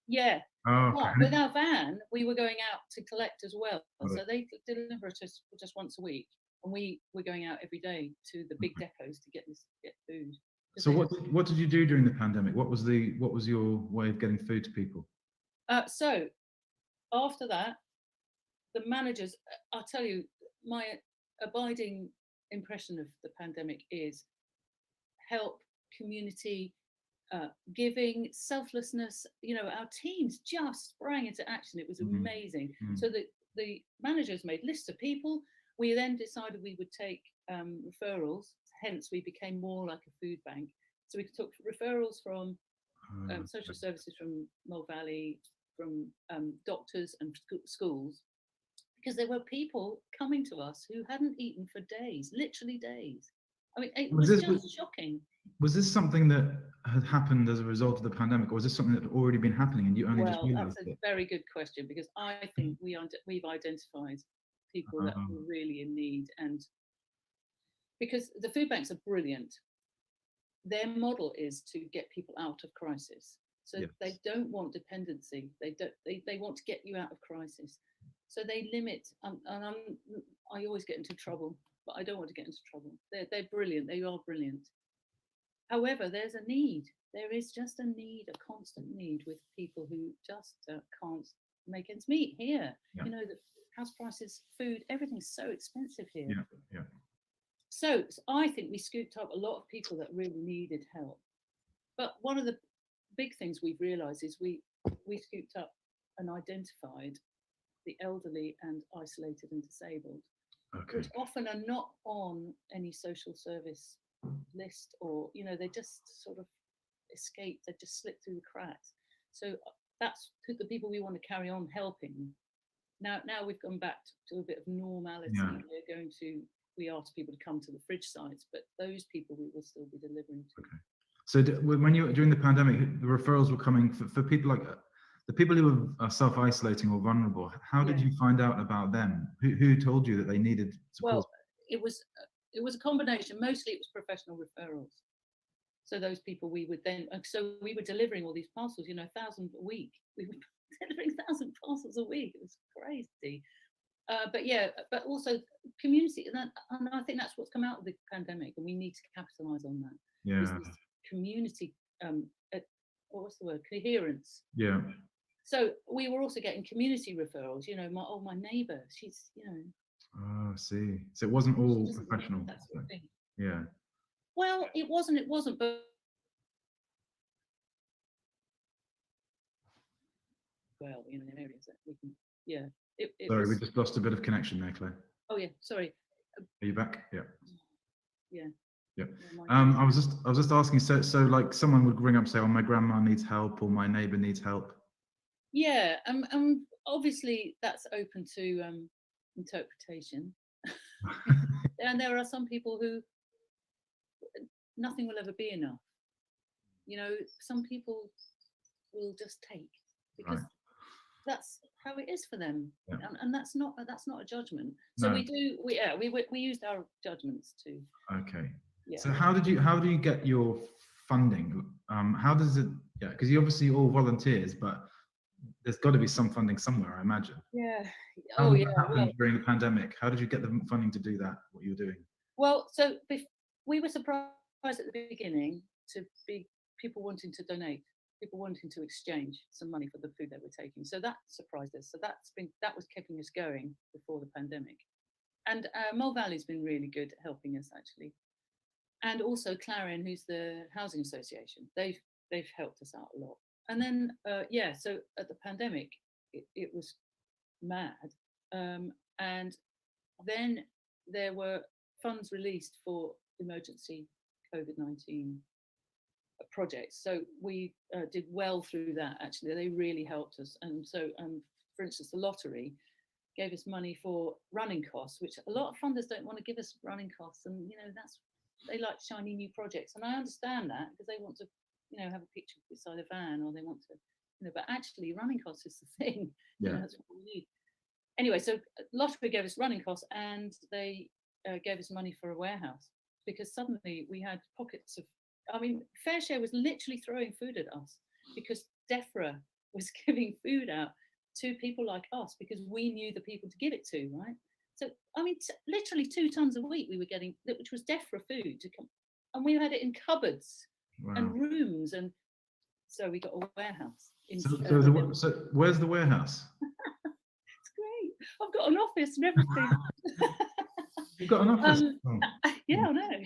Yeah. Oh, But okay. with our van, we were going out to collect as well. Got it. So they deliver to us just once a week, and we were going out every day to the big depots to get food. 'Cause So they what did you do during the pandemic? What was your way of getting food to people? So after that, the managers, I'll tell you, my abiding impression of the pandemic is help, community, giving, selflessness. You know, our teams just sprang into action. It was amazing. So the managers made lists of people. We then decided we would take referrals. Hence, we became more like a food bank. So we took referrals from social services from Mill Valley, from doctors and schools, because there were people coming to us who hadn't eaten for days, literally days. I mean, it was just shocking. Was this something that had happened as a result of the pandemic, or was this something that had already been happening and you only just realised That's a it? very good question, because I think we've identified people that were really in need, and because the food banks are brilliant. Their model is to get people out of crisis. So they don't want dependency. They want to get you out of crisis. So they limit, and I always get into trouble, but I don't want to get into trouble. They're brilliant. They are brilliant. However, there's a need. There is just a need, a constant need with people who just can't make ends meet here. You know, the house prices, food, everything's so expensive here. So I think we scooped up a lot of people that really needed help. But one of the big things we've realised is we scooped up and identified the elderly and isolated and disabled, which often are not on any social service list, or, you know, they just sort of escape, they just slip through the cracks. So that's the people we want to carry on helping. Now we've gone back to a bit of normality. We ask people to come to the fridge sites, but those people we will still be delivering to. So when you during the pandemic, the referrals were coming for people like the people who are self-isolating or vulnerable. How did you find out about them? Who told you that they needed support? Well, it was a combination. Mostly it was professional referrals. So those people we would then, so we were delivering all these parcels, you know, 1,000 a week. We were delivering 1,000 parcels a week. It was crazy. But also community, and I think that's what's come out of the pandemic, and we need to capitalise on that. Is this community, what's the word? Coherence. Yeah. So we were also getting community referrals. You know, my neighbour, she's, you know. Oh, I see. So it wasn't all professional. That sort of thing. Yeah. Well, it wasn't, but well, in areas that we can, Sorry, we just lost a bit of connection there, Claire. Oh yeah, sorry. Are you back? Yeah. Yeah. Yeah. I was just asking. So like someone would ring up and say, "Oh, my grandma needs help," or "My neighbour needs help." Yeah. Obviously that's open to interpretation, and there are some people who nothing will ever be enough. You know, some people will just take because that's how it is for them, and that's not a judgment. So we used our judgments too. Okay. Yeah. So how do you get your funding? How does it? Yeah, because you're obviously all volunteers, but there's got to be some funding somewhere, I imagine. Yeah. How did that happen during the pandemic? How did you get the funding to do that? What you were doing? Well, so we were surprised at the beginning to be people wanting to donate, people wanting to exchange some money for the food they were taking. So that surprised us. So that was keeping us going before the pandemic. And Mill Valley's been really good at helping us actually. And also Clarion, who's the housing association, they've helped us out a lot. And then so at the pandemic, it was mad. And then there were funds released for emergency COVID-19 projects. So we did well through that, actually. They really helped us. And so, for instance, the lottery gave us money for running costs, which a lot of funders don't want to give us running costs. And, you know, they like shiny new projects. And I understand that because they want to, you know, have a picture beside a van, or they want to, you know, but actually running costs is the thing. Yeah. You know, that's what we need. Anyway, so lottery gave us running costs, and they gave us money for a warehouse, because suddenly we had pockets of, I mean, Fairshare was literally throwing food at us because DEFRA was giving food out to people like us because we knew the people to give it to, right? So, I mean, literally 2 tons a week we were getting, which was DEFRA food to come, and we had it in cupboards and rooms, and so we got a warehouse. So where's the warehouse? It's great. I've got an office and everything. You've got an office? Yeah, I know.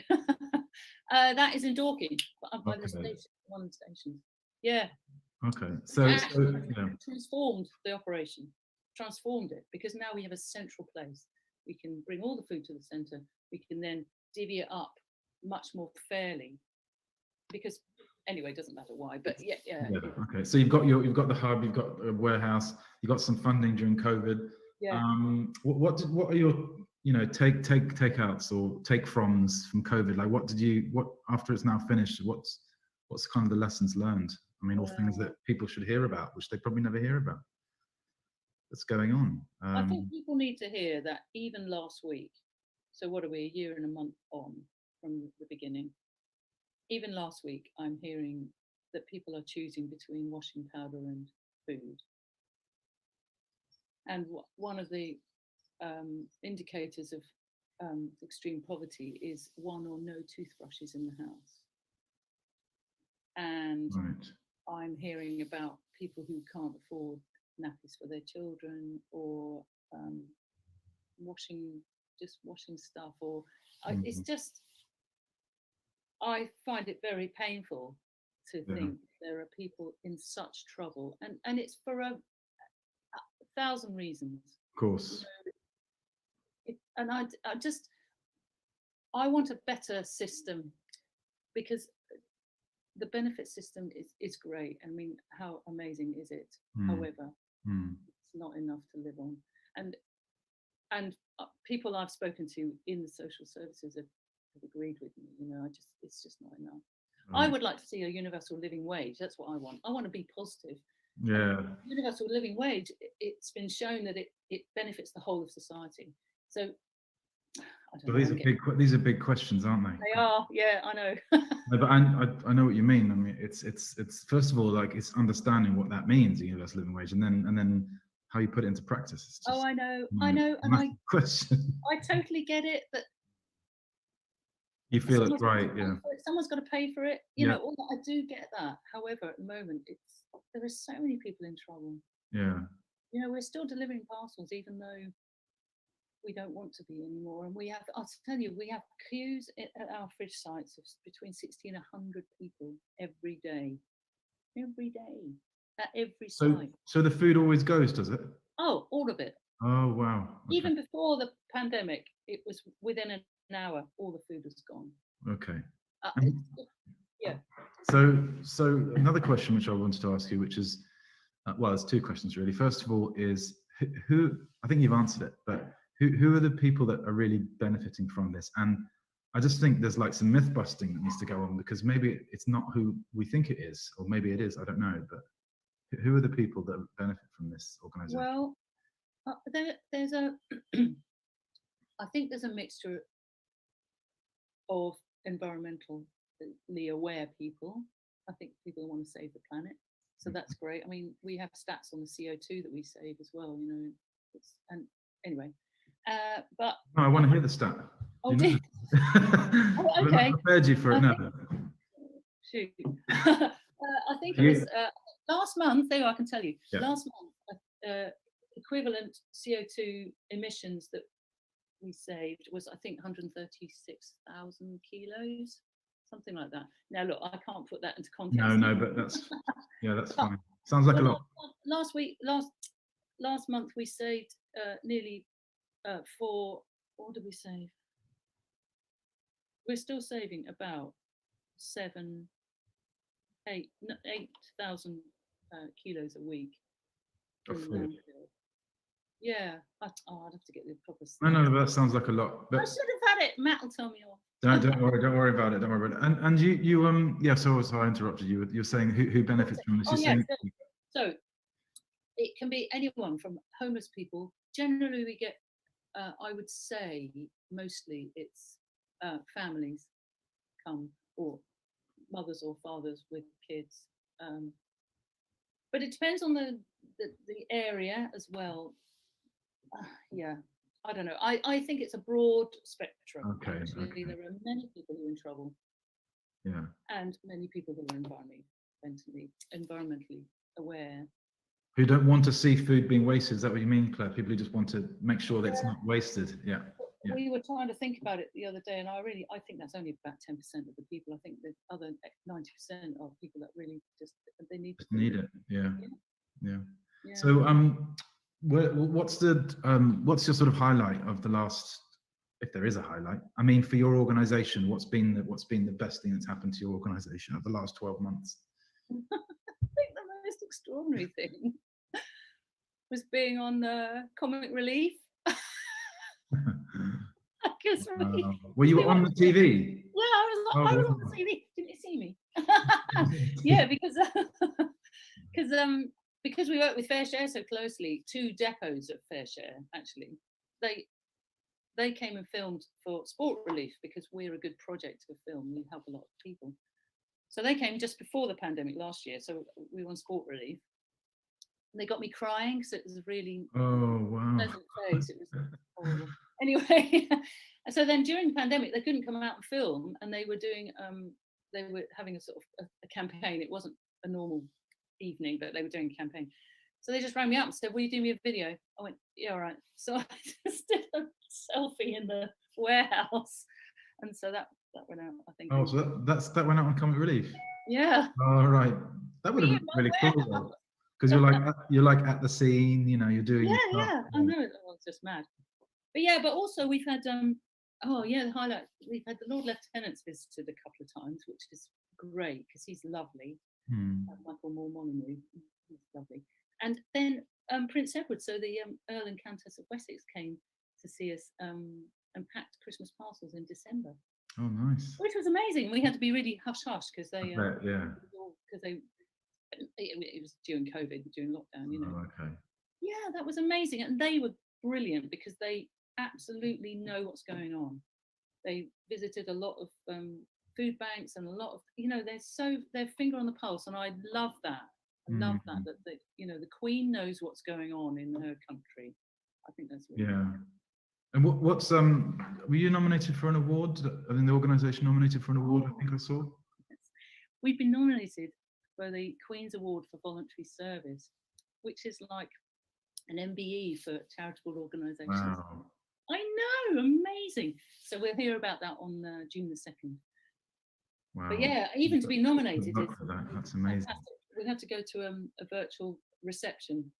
That is in Dorking, by the station, one of the stations. Yeah. Okay. So transformed the operation, transformed it, because now we have a central place. We can bring all the food to the centre. We can then divvy it up much more fairly. Because anyway, it doesn't matter why, but yeah. Okay. So you've got the hub, you've got a warehouse, you've got some funding during COVID. Yeah. What are your takeouts or take-froms from COVID? Like, what after it's now finished? What's kind of the lessons learned? I mean, all things that people should hear about, which they probably never hear about. What's going on? I think people need to hear that even last week. So what are we, a year and a month on from the beginning? Even last week, I'm hearing that people are choosing between washing powder and food. And one of the indicators of extreme poverty is 1 or no toothbrushes in the house. And I'm hearing about people who can't afford nappies for their children, or washing stuff, or it's just, I find it very painful to think there are people in such trouble, and it's for a 1,000 reasons. Of course. And I want a better system, because the benefit system is great. I mean, how amazing is it? However, it's not enough to live on. And people I've spoken to in the social services have agreed with me. You know, it's just not enough. I would like to see a universal living wage. That's what I want. I want to be positive. Yeah. Universal living wage, it's been shown that it benefits the whole of society. So these are big questions, aren't they? They are, yeah, I know. No, but I know what you mean. I mean, it's first of all, like, it's understanding what that means, the universal living wage, and then how you put it into practice. It's just, I know, and question. I totally get it, that you feel it's right, yeah. Someone's got to pay for it, you know. All that, I do get that. However, at the moment, there are so many people in trouble. Yeah. You know, we're still delivering parcels, even though we don't want to be anymore. And I'll tell you, we have queues at our fridge sites of between 60 and 100 people every day. Every day. At every site. So the food always goes, does it? Oh, all of it. Oh, wow. Okay. Even before the pandemic, it was within an hour, all the food was gone. Okay. Yeah. So another question which I wanted to ask you, which is, well, there's 2 questions really. First of all is, who, I think you've answered it, but who are the people that are really benefiting from this? And I just think there's like some myth busting that needs to go on, because maybe it's not who we think it is, or maybe it is, I don't know, but who are the people that benefit from this organisation? Well, there's I think there's a mixture of environmentally aware people. I think people want to save the planet, so that's great. I mean, we have stats on the CO2 that we save as well, you know. And anyway, but no, I want to hear the stat. Oh, okay. I prepared you for it now. Shoot. I think it was last month. There, I can tell you. Yeah. Last month, equivalent CO2 emissions that we saved was, I think, 136,000 kilos, something like that. Now, look, I can't put that into context. No, but that's that's fine. Sounds like a lot. Last month we saved nearly what did we save? We're still saving about 8,000 kilos a week. Yeah, I'd have to get the proper. No, but that sounds like a lot. But I should have had it. Matt will tell me off. Don't worry about it. Don't worry about it. And you yeah. So I interrupted you. You're saying who benefits from this? So it can be anyone from homeless people. Generally, we get. I would say mostly it's families come, or mothers or fathers with kids. but it depends on the area as well. Yeah, I don't know. I think it's a broad spectrum. Okay, Actually, okay. there are many people who are in trouble, Yeah. and many people who are environmentally aware. Who don't want to see food being wasted? Is that what you mean, Claire? People who just want to make sure that it's not wasted. Yeah. Yeah. We were trying to think about it the other day, and I think that's only about 10% of the people. I think the other 90% are people that really just need it. Yeah. Yeah. Yeah. So, what's your sort of highlight of the last, if there is a highlight? I mean, for your organisation, what's been the best thing that's happened to your organisation over the last 12 months? I think the most extraordinary thing was being on Comic Relief. Were you on the TV? Yeah, I was on the TV. Didn't you see me? Yeah, because we work with Fair Share so closely, 2 depots at Fair Share actually, they came and filmed for Sport Relief because we're a good project to film. We help a lot of people. So they came just before the pandemic last year. So we were on Sport Relief. And they got me crying because it was a really pleasant face. It was horrible. Anyway, so then during the pandemic, they couldn't come out and film, and they were doing, they were having a sort of a campaign. It wasn't a normal evening, but they were doing a campaign. So they just rang me up and said, "Will you do me a video?" I went, "Yeah, all right." So I just did a selfie in the warehouse, and so that went out, I think. Oh, so that went out on Comic Relief. Yeah. All right, that would have been really cool, because you're like at the scene, you know, you're doing. Yeah. I know, it was just mad. But yeah, but also we've had the highlight. We've had the Lord Lieutenant's visited a couple of times, which is great because he's lovely. Michael Moore-Molyneux, he's lovely. And then Prince Edward, so the Earl and Countess of Wessex came to see us and packed Christmas parcels in December. Oh, nice. Which was amazing. We had to be really hush-hush because they, because it was during COVID, during lockdown, you know. Oh, okay. Yeah, that was amazing. And they were brilliant because they absolutely know what's going on. They visited a lot of food banks and a lot of, you know, their finger on the pulse, and I love that. I love that you know, the Queen knows what's going on in her country. I think that's really good. And what's were you nominated for an award? I think the organisation nominated for an award, I think I saw. We've been nominated for the Queen's Award for Voluntary Service, which is like an MBE for charitable organisations. Wow. I know, amazing. So we'll hear about that on June the 2nd. Wow. But yeah, even to be nominated is that's amazing. Fantastic. We had to go to a virtual reception,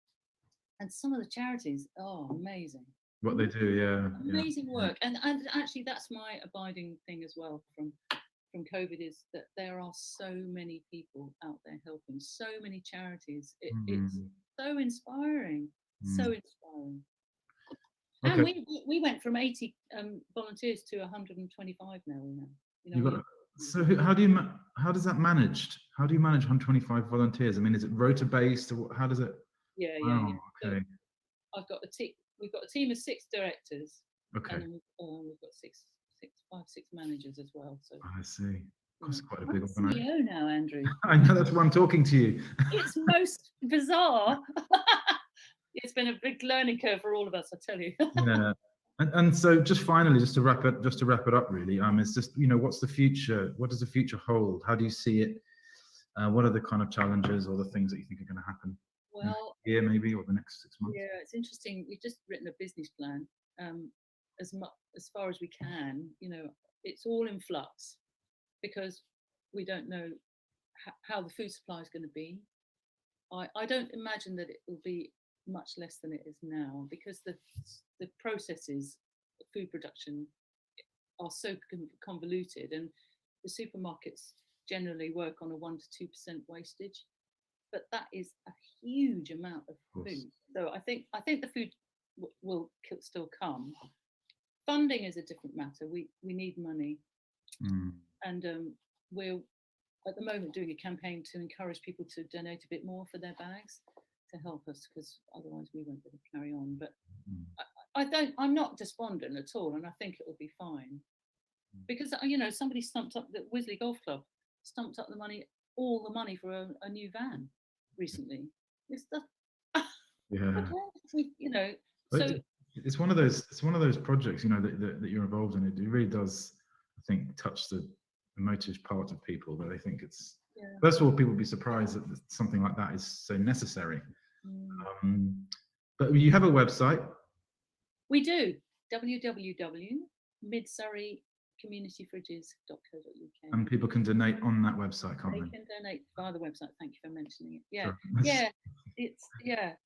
and some of the charities are amazing. What they do, yeah. Amazing work. And actually that's my abiding thing as well from COVID, is that there are so many people out there helping, so many charities. It's so inspiring. So inspiring. Okay. And we went from 80 volunteers to 125 now. You know, so how does that managed? How do you manage 125 volunteers? I mean, is it rota based, or how does it? Yeah. Okay. So we've got a team of 6 directors. Okay. And then we've got 6 managers as well. So I see. That's quite a big one. organisation. CEO now, Andrew. I know, that's why I'm talking to you. It's most bizarre. It's been a big learning curve for all of us, I tell you. Yeah. And so just finally, just to wrap it up really, it's just, you know, what's the future? What does the future hold? How do you see it? What are the kind of challenges or the things that you think are going to happen? Well, year maybe, or the next 6 months? Yeah, it's interesting. We've just written a business plan as far as we can. You know, it's all in flux because we don't know how the food supply is going to be. I don't imagine that it will be much less than it is now, because the processes of food production are so convoluted, and the supermarkets generally work on a 1 to 2% wastage, but that is a huge amount of food. So I think the food will still come. Funding is a different matter. We need money, and we're at the moment doing a campaign to encourage people to donate a bit more for their bags to help us, because otherwise we won't be able to carry on. But I'm not despondent at all, and I think it will be fine, because you know, somebody stumped up, the Wisley Golf Club stumped up all the money for a new van recently. It's the Yeah. So It's one of those projects, that you're involved in. It really does, I think, touch the emotive part of people, that they think it's, first of all, people will be surprised that something like that is so necessary. But you have a website. We do. www.midsurreycommunityfridges.co.uk. And people can donate on that website, can't They they? can donate via the website. Thank you for mentioning it. Yeah. Sure. Yeah. It's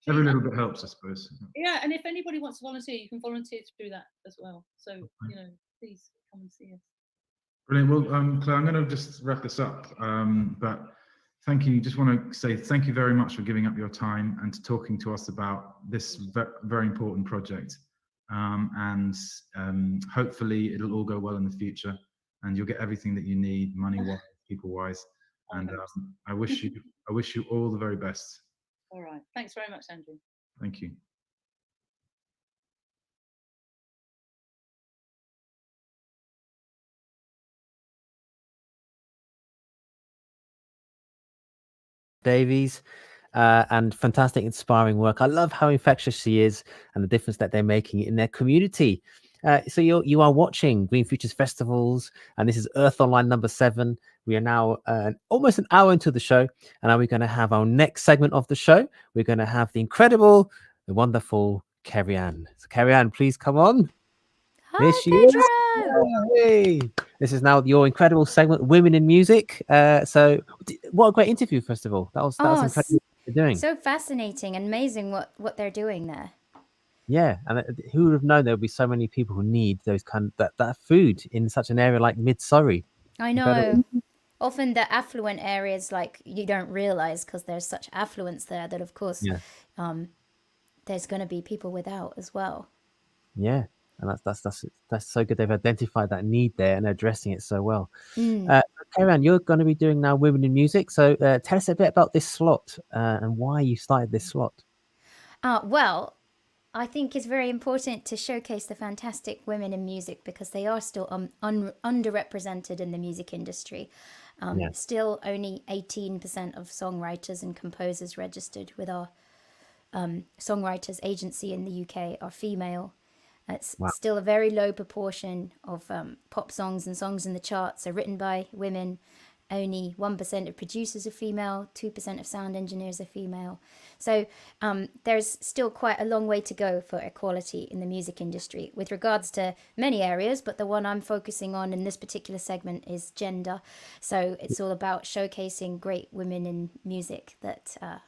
Every little bit helps, I suppose. Yeah, and if anybody wants to volunteer, you can volunteer through that as well. So, please come and see us. Brilliant. Well, Claire, I'm going to just wrap this up. But thank you. Just want to say thank you very much for giving up your time and talking to us about this very important project. And hopefully it'll all go well in the future, and you'll get everything that you need, money-wise, people-wise. And I wish you all the very best. All right. Thanks very much, Andrew. Thank you. Davies, and fantastic, inspiring work. I love how infectious she is and the difference that they're making in their community. So you are watching Green Futures Festivals, and this is Earth Online number 7. We are now almost an hour into the show, and now we're going to have our next segment of the show. We're going to have the incredible, the wonderful Cerian. So Cerian, please come on. Hi, Pedro. Hey. This is now your incredible segment, Women in Music. So what a great interview, first of all. That was incredible what you're doing. So fascinating and amazing what they're doing there. Yeah, and who would have known there would be so many people who need those that food in such an area like Mid Surrey. I know. Incredible. Often the affluent areas, like, you don't realize because there's such affluence there that, of course, there's going to be people without as well. Yeah, and that's so good. They've identified that need there and addressing it so well. Cerian, you're going to be doing now Women in Music. So tell us a bit about this slot and why you started this slot. Well, I think it's very important to showcase the fantastic women in music because they are still underrepresented in the music industry. Still only 18% of songwriters and composers registered with our songwriters agency in the UK are female. It's still a very low proportion of pop songs and songs in the charts are written by women. Only 1% of producers are female, 2% of sound engineers are female. So there's still quite a long way to go for equality in the music industry with regards to many areas, but the one I'm focusing on in this particular segment is gender. So it's all about showcasing great women in music that I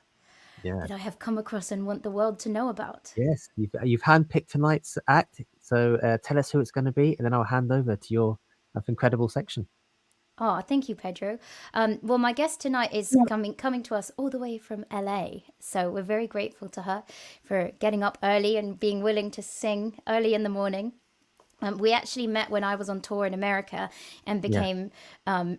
have come across and want the world to know about. Yes, you've handpicked tonight's act. So tell us who it's going to be, and then I'll hand over to your incredible section. Oh, thank you, Pedro. Well, my guest tonight is coming to us all the way from LA. So we're very grateful to her for getting up early and being willing to sing early in the morning. We actually met when I was on tour in America and became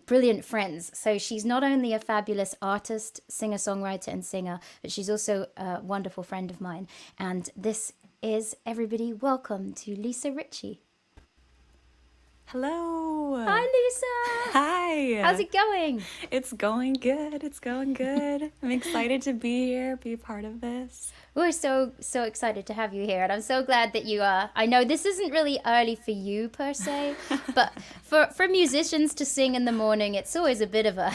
brilliant friends. So she's not only a fabulous artist, singer-songwriter and singer, but she's also a wonderful friend of mine. And this is, everybody, welcome to Lisa Ritchie. Hello. Hi, Lisa. Hi. How's it going? It's going good. It's going good. I'm excited to be here, be a part of this. We're so excited to have you here, and I'm so glad that you are. I know this isn't really early for you per se, but for musicians to sing in the morning, it's always a bit of a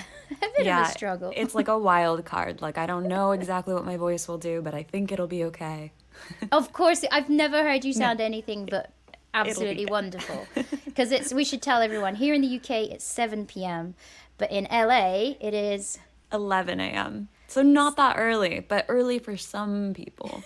struggle. It's like a wild card. Like, I don't know exactly what my voice will do, but I think it'll be okay. Of course, I've never heard you sound anything but absolutely wonderful. Because we should tell everyone, here in the UK it's 7 p.m, but in LA it is 11 a.m. So not that early, but early for some people.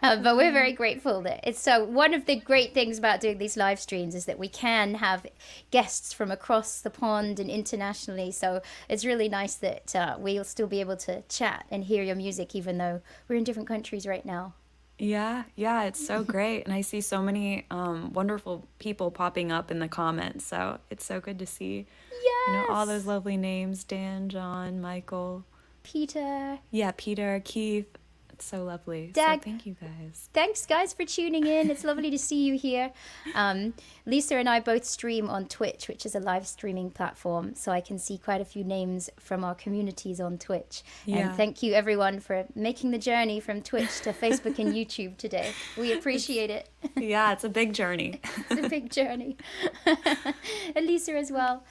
But we're very grateful that it's so. One of the great things about doing these live streams is that we can have guests from across the pond and internationally. So it's really nice that we'll still be able to chat and hear your music, even though we're in different countries right now. Yeah, it's so great. And I see so many wonderful people popping up in the comments. So it's so good to see, all those lovely names, Dan, John, Michael. Peter. Yeah, Peter, Keith. It's so lovely. Dag, so thank you guys. Thanks, guys, for tuning in. It's lovely to see you here. Lisa and I both stream on Twitch, which is a live streaming platform, so I can see quite a few names from our communities on Twitch. Yeah. And thank you, everyone, for making the journey from Twitch to Facebook and YouTube today. We appreciate it. Yeah, it's a big journey. It's a big journey. And Lisa as well.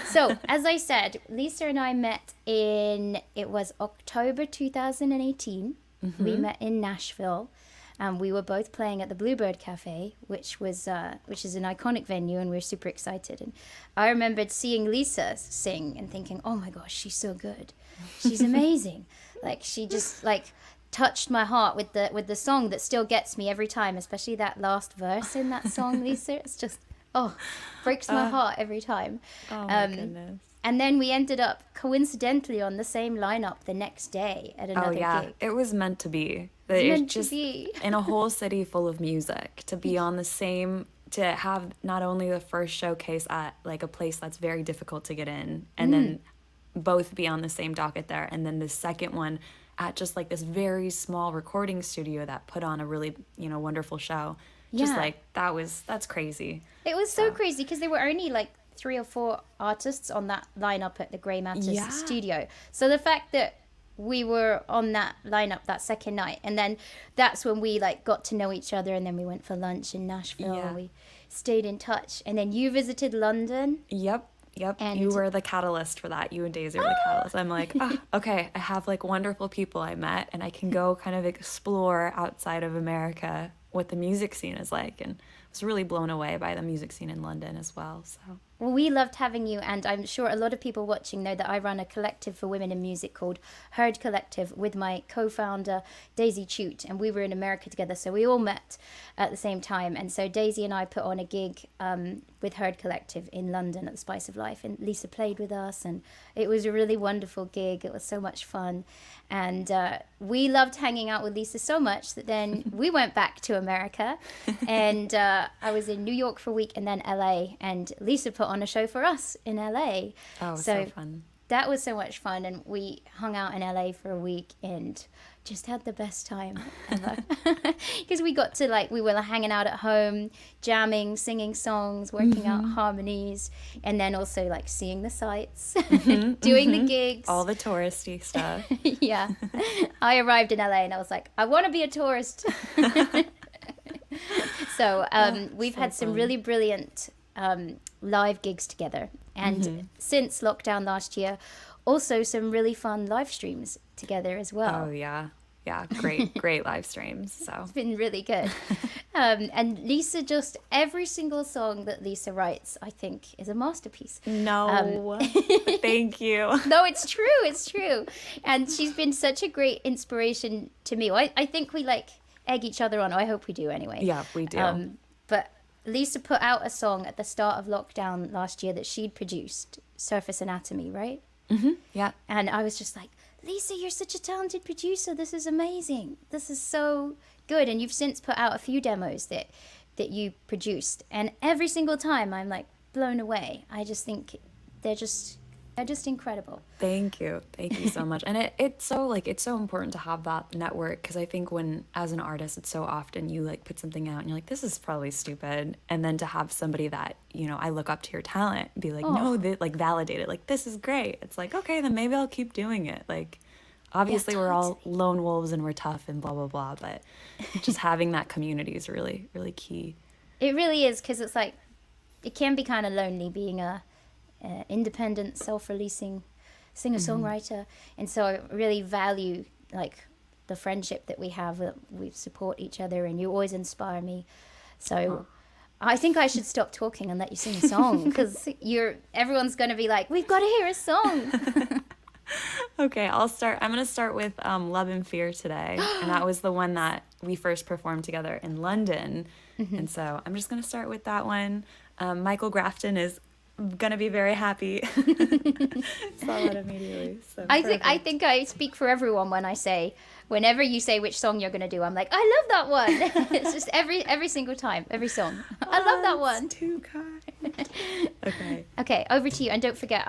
So, as I said, Lisa and I met it was October 2018. We met in Nashville, and we were both playing at the Bluebird Cafe, which is an iconic venue, and we were super excited. And I remembered seeing Lisa sing and thinking, oh my gosh, she's so good. She's amazing. Like, she just touched my heart with the song that still gets me every time, especially that last verse in that song, Lisa. It's just, breaks my heart every time. Oh my goodness. And then we ended up coincidentally on the same lineup the next day at another gig. It was meant to be. Meant to be. In a whole city full of music, to be on the same, to have not only the first showcase at like a place that's very difficult to get in, and then both be on the same docket there, and then the second one at just like this very small recording studio that put on a really, wonderful show. Just that's crazy. It was so crazy because there were only like 3 or 4 artists on that lineup at the Grey Matters studio. So the fact that we were on that lineup that second night, and then that's when we got to know each other, and then we went for lunch in Nashville and we stayed in touch, and then you visited London. Yep. And you were the catalyst for that. You and Daisy were the catalyst. I'm like, okay, I have wonderful people I met, and I can go kind of explore outside of America what the music scene is like, and I was really blown away by the music scene in London as well. So. Well, we loved having you, and I'm sure a lot of people watching know that I run a collective for women in music called Heard Collective with my co-founder, Daisy Chute, and we were in America together, so we all met at the same time. And so Daisy and I put on a gig with Heard Collective in London at the Spice of Life, and Lisa played with us, and it was a really wonderful gig. It was so much fun, and we loved hanging out with Lisa so much that then we went back to America, and I was in New York for a week and then LA, and Lisa put on a show for us in LA. Oh, so fun. That was so much fun, and we hung out in LA for a week and just had the best time ever. Because we got to we were hanging out at home, jamming, singing songs, working out harmonies, and then also seeing the sights, doing the gigs, all the touristy stuff. Yeah. I arrived in LA and I was like, I want to be a tourist. So we've had some really brilliant live gigs together, and since lockdown last year, also some really fun live streams together as well. Oh yeah, great live streams. So it's been really good. And Lisa, just every single song that Lisa writes, I think, is a masterpiece. No, thank you. No, it's true, and she's been such a great inspiration to me. I think we egg each other on. I hope we do anyway. Yeah, we do. But Lisa put out a song at the start of lockdown last year that she'd produced, Surface Anatomy, right? Yeah. And I was just like, Lisa, you're such a talented producer. This is amazing. This is so good. And you've since put out a few demos that you produced. And every single time I'm blown away. I just think they're just incredible. Thank you so much. And it's so it's so important to have that network, because I think when as an artist, it's so often you put something out and you're like, this is probably stupid, and then to have somebody that I look up to your talent be like, no, they validate it, this is great. It's okay, then maybe I'll keep doing it. Obviously we're all lone wolves and we're tough and blah blah blah, but just having that community is really really key. It really is, because it's it can be kind of lonely being a independent, self-releasing singer-songwriter, and so I really value the friendship that we have. We support each other, and you always inspire me. So I think I should stop talking and let you sing a song, because everyone's going to be like, we've got to hear a song. Okay, I'll start. I'm going to start with Love and Fear today, and that was the one that we first performed together in London, and so I'm just going to start with that one. Michael Grafton is gonna be very happy. Saw that immediately. So I think I speak for everyone when I say, whenever you say which song you're gonna do, I'm like, I love that one. It's just every single time, every song. I love that one. Too kind. Okay. Okay, over to you. And don't forget,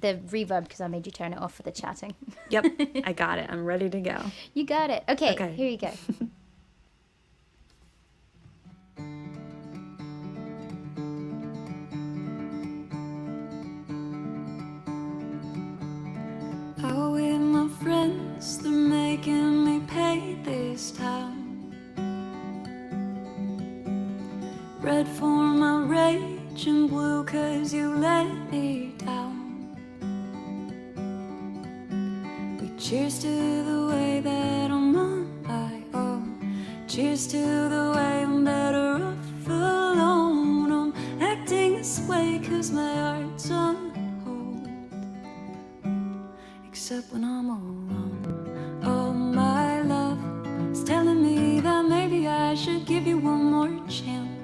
the reverb because I made you turn it off for the chatting. Yep, I got it. I'm ready to go. You got it. Okay, Okay. here you go. Out with my friends, they're making me pay this time. Red for my rage and blue 'cause you let me down. We cheers to the way that I'm on my own. Cheers to the way I'm better off alone. I'm acting this way 'cause my heart's on hold, except when I'm alone. Oh, my love is telling me that maybe I should give you one more chance.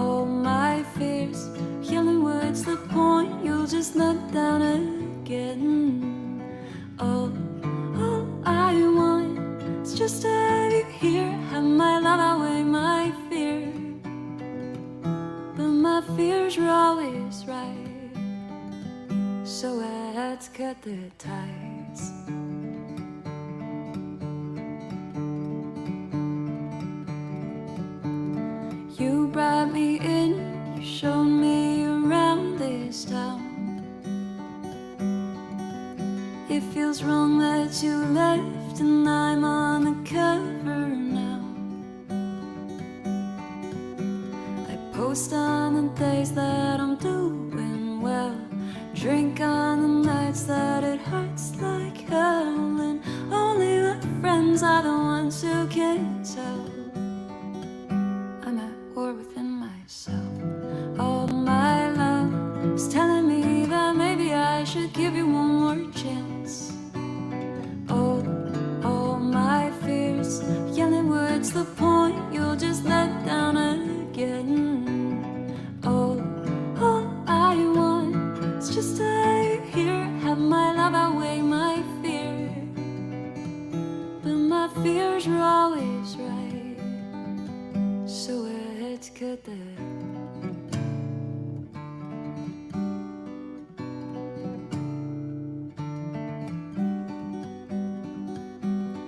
All my fears yelling, what's the point? You'll just let down again. All I want is just to have you here. Have my love outweigh my fear, but my fears were always right, so I had to cut the ties. You brought me in, you showed me around this town. It feels wrong that you left and I'm on the cover now. I post on the days that I'm doing well, drink on the nights that it hurts like hell, and only my friends are the ones who can tell I'm at war within myself. All my love is telling me that maybe I should give you one more chance. All my fears yelling, what's the point? You'll just let down again. All I want is just to have you here. Have my love outweigh my fear, but my fears were always right, so I had to cut that.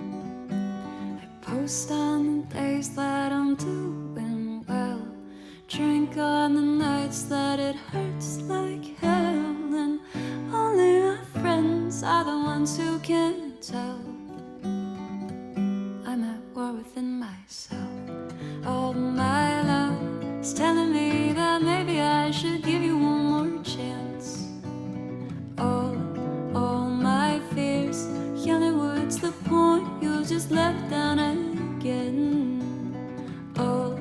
I post on the days that I'm doing well, drink on the nights that it hurts like hell, and only my friends are the ones who can tell I'm at war within myself. All my love is telling me that maybe I should give you one more chance. All my fears yelling, what's the point? You'll just let down again. All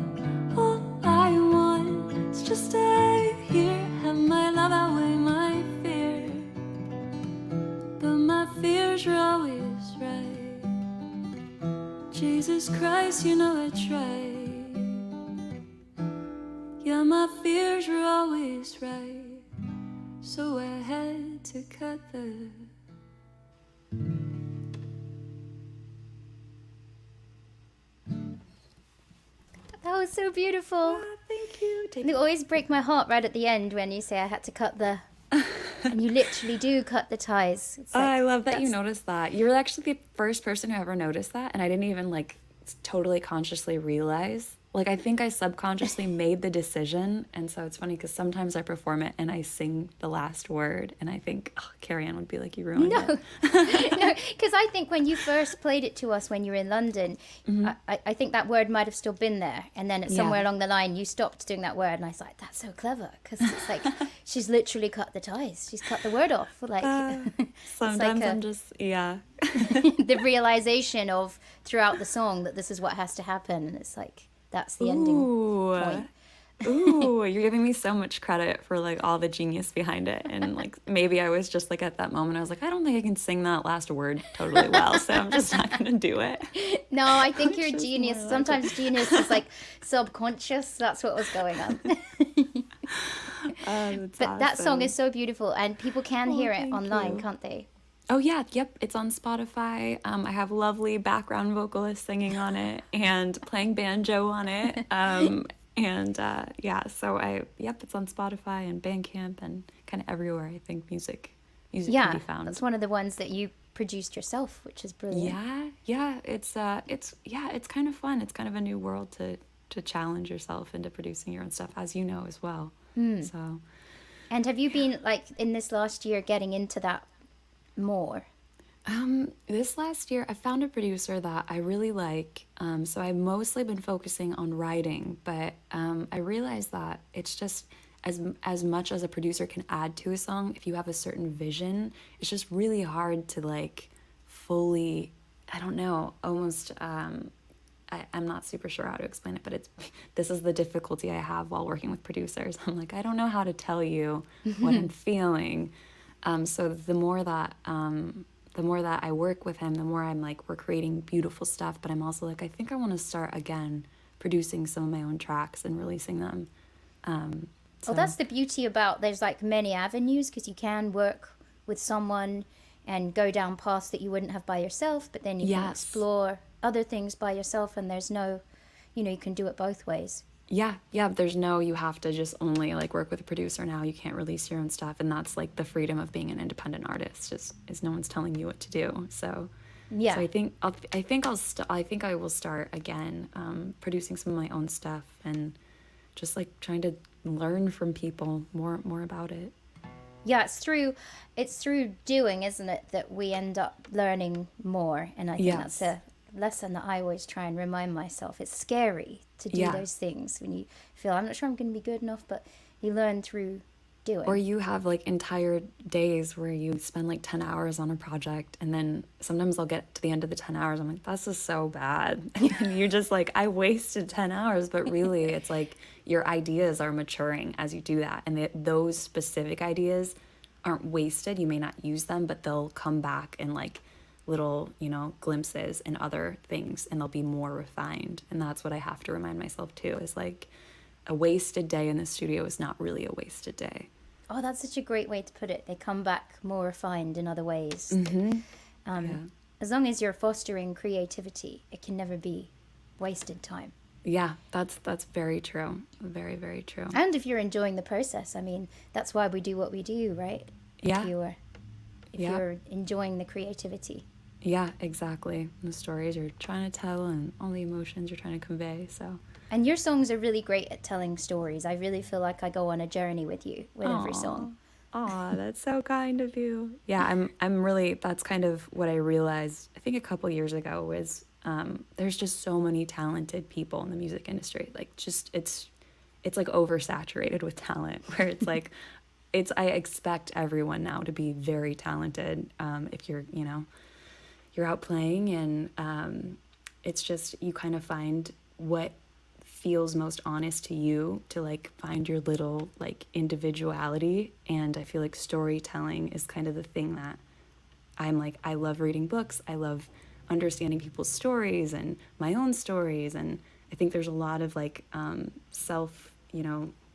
I want is just to have you here. Have my love outweigh my fear, but my fears were always right. Jesus Christ, you know I tried. Yeah, my fears were always right, so I had to cut the. That was so beautiful. Oh, thank you. You always break my heart right at the end when you say I had to cut the. And you literally do cut the ties. It's Oh, like, I love that you that's- noticed that. You're actually the first person who ever noticed that, and I didn't even like totally consciously realize. Like, I think I subconsciously made the decision, and so it's funny because sometimes I perform it and I sing the last word, and I think, oh, Carrie Ann would be like, you ruined No, it. no, because I think when you first played it to us when you were in London, I think that word might have still been there, and then somewhere along the line you stopped doing that word, and I was like, that's so clever, because it's like she's literally cut the ties, she's cut the word off, like Sometimes like I'm just, yeah. the realization of throughout the song that this is what has to happen, and it's like that's the ending point. Ooh, you're giving me so much credit for like all the genius behind it. And like maybe I was just like at that moment, I was like, I don't think I can sing that last word totally well, so I'm just not gonna do it. No, I think you're a Just genius. more like Sometimes genius is like subconscious. That's what was going on. That's But that song awesome. is so beautiful, and people can hear it thank online, you. can't they? Oh yeah, yep, it's on Spotify. I have lovely background vocalists singing on it and playing banjo on it. And so it's on Spotify and Bandcamp and kind of everywhere. I think music can be found. That's one of the ones that you produced yourself, which is brilliant. It's kind of fun. It's kind of a new world to challenge yourself into producing your own stuff, as you know as well. So, and have you been like in this last year getting into that more? This last year I found a producer that I really like. So I've mostly been focusing on writing, but I realized that it's just as much as a producer can add to a song, if you have a certain vision, it's just really hard to like fully, I don't know, almost I'm not super sure how to explain it, but this is the difficulty I have while working with producers. I'm like, I don't know how to tell you what I'm feeling. So the more that I work with him, the more I'm like, we're creating beautiful stuff, but I'm also like, I think I want to start again producing some of my own tracks and releasing them. Well, that's the beauty about, there's like many avenues, because you can work with someone and go down paths that you wouldn't have by yourself, but then you can explore other things by yourself, and there's no, you can do it both ways. Yeah, there's no, you have to just only like work with a producer now. You can't release your own stuff, and that's like the freedom of being an independent artist. Is no one's telling you what to do. So yeah. So I think I will start again producing some of my own stuff and just like trying to learn from people more about it. Yeah, it's through doing, isn't it, that we end up learning more, and I think that's a lesson that I always try and remind myself. It's scary to do those things when you feel, I'm not sure I'm going to be good enough, but you learn through doing. Or you have like entire days where you spend like 10 hours on a project, and then sometimes I'll get to the end of the 10 hours, I'm like, this is so bad. And you're just like, I wasted 10 hours, but really it's like your ideas are maturing as you do that, and those specific ideas aren't wasted. You may not use them, but they'll come back in like little, glimpses and other things, and they'll be more refined. And that's what I have to remind myself too, is like a wasted day in the studio is not really a wasted day. Oh, that's such a great way to put it. They come back more refined in other ways. As long as you're fostering creativity, it can never be wasted time. Yeah, that's very true. Very, very true. And if you're enjoying the process, I mean, that's why we do what we do, right? Yeah. If you're enjoying the creativity. Yeah, exactly. The stories you're trying to tell and all the emotions you're trying to convey. So. And your songs are really great at telling stories. I really feel like I go on a journey with you with every song. Aw, that's so kind of you. Yeah, I'm really, that's kind of what I realized, I think a couple years ago, was there's just so many talented people in the music industry. Like, just, it's like oversaturated with talent, where it's like, I expect everyone now to be very talented. If you're, you're out playing, and it's just, you kind of find what feels most honest to you, to like find your little like individuality. And I feel like storytelling is kind of the thing that I'm like, I love reading books, I love understanding people's stories and my own stories, and I think there's a lot of like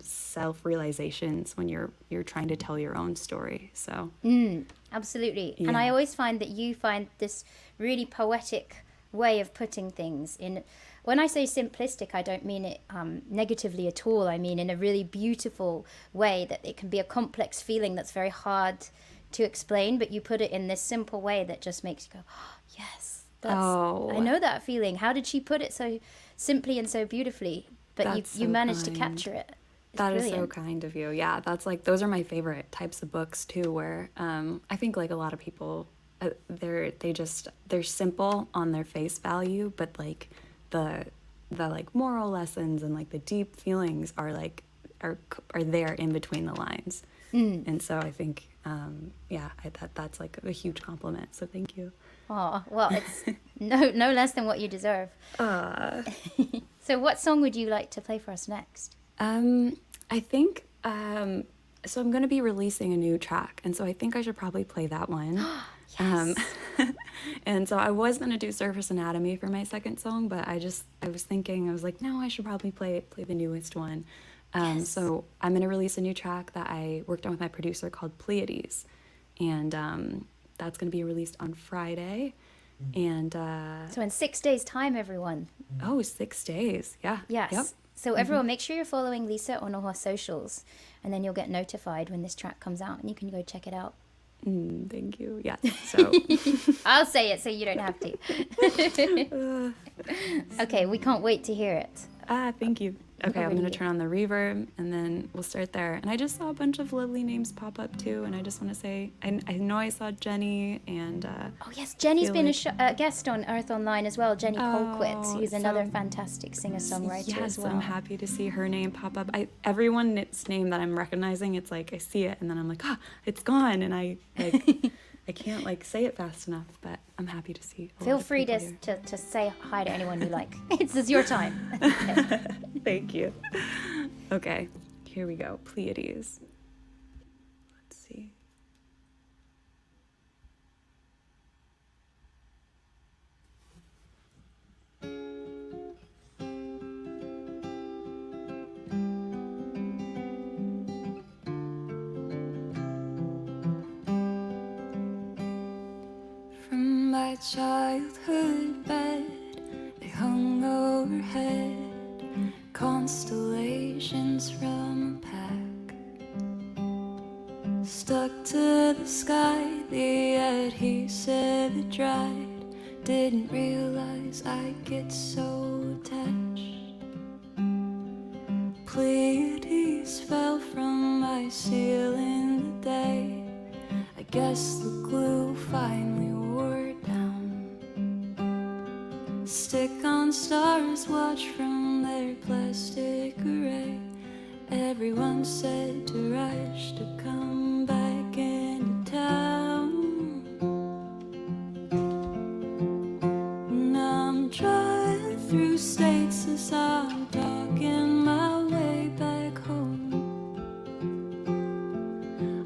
self-realizations when you're trying to tell your own story. So absolutely. And I always find that you find this really poetic way of putting things in. When I say simplistic, I don't mean it negatively at all. I mean in a really beautiful way, that it can be a complex feeling that's very hard to explain, but you put it in this simple way that just makes you go, oh, yes, I know that feeling. How did she put it so simply and so beautifully? But you managed to capture it. That is so kind of you. Yeah, that's like, those are my favorite types of books too, where I think like a lot of people, they're simple on their face value, but like the like moral lessons and like the deep feelings are like are there in between the lines. And so I think that's like a huge compliment, so thank you. Oh, well, it's no less than what you deserve. So what song would you like to play for us next? I think so I'm going to be releasing a new track, and so I think I should probably play that one. Yes. And so I was going to do Surface Anatomy for my second song, but I was thinking, I was like, no, I should probably play the newest one. Yes. So I'm going to release a new track that I worked on with my producer called Pleiades, and that's going to be released on Friday. And so in 6 days' time, everyone. Oh, 6 days. Yeah. Yes. Yep. So everyone, make sure you're following Lisa on all her socials, and then you'll get notified when this track comes out, and you can go check it out. Thank you. Yeah. So I'll say it so you don't have to. Okay, we can't wait to hear it. Thank you. Okay, I'm going to turn on the reverb and then we'll start there. And I just saw a bunch of lovely names pop up too. And I just want to say, I know I saw Jenny and... oh yes, Jenny's been a guest on Earth Online as well. Jenny Colquitt, who's another fantastic singer-songwriter as well. I'm happy to see her name pop up. Everyone's name that I'm recognizing, it's like I see it and then I'm like, it's gone. And I can't like say it fast enough, but I'm happy to see. Feel free to say hi to anyone you like. This is your time. Thank you. Okay, here we go. Pleiades. Let's see. From my childhood bed, they hung overhead, constellations from a pack, stuck to the sky, the adhesive had dried. Didn't realize I'd get so attached. Pleiades fell from my ceiling the day I guess the glue finally wore down. Stick on stars, watch from their plastic array. Everyone said to rush to come back into town. And I'm driving through states as I'm talking my way back home.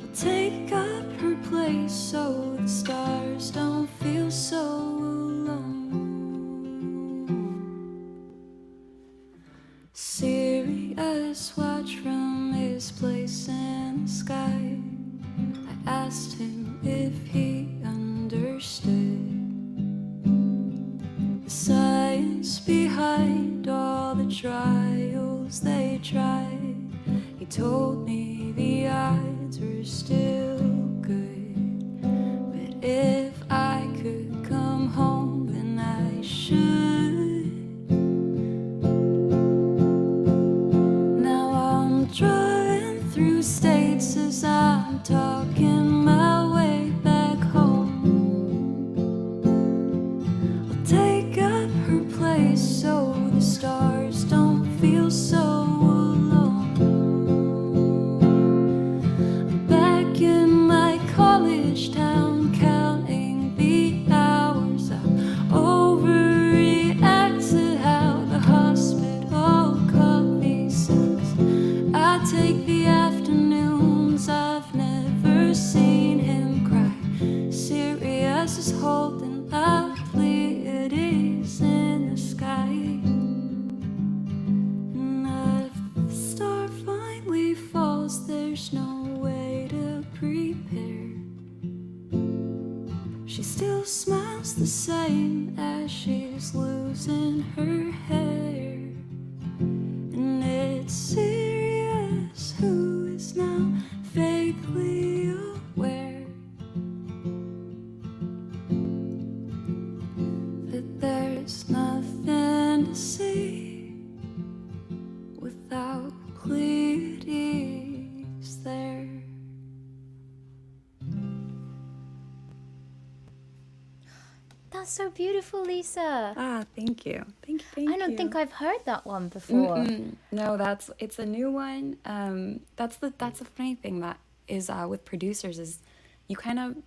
I'll take up her place so the stars don't feel so alone. Sirius watched from his place in the sky. I asked him if he understood the science behind all the trials they tried. He told me the odds were still good, but if I could come home then I should. Now I'm driving through states as I'm talking my way back home. I'll take up her place so the stars don't feel so alone. I'm back in my college town, counting the hours. I overreact to how the hospital coffee sucks. I take the afternoons, I've never seen him cry. Sirius is holding up Pleiades in the sky. And if the star finally falls, there's no way to prepare. She still smiles the same as she's losing her hair. And it's Sirius who is now vaguely aware that there's nothing to see without Pleiades there. That's so beautiful, Lisa. Thank you. Thank you. I don't think I've heard that one before. No, it's a new one. That's the funny thing that is with producers is you kind of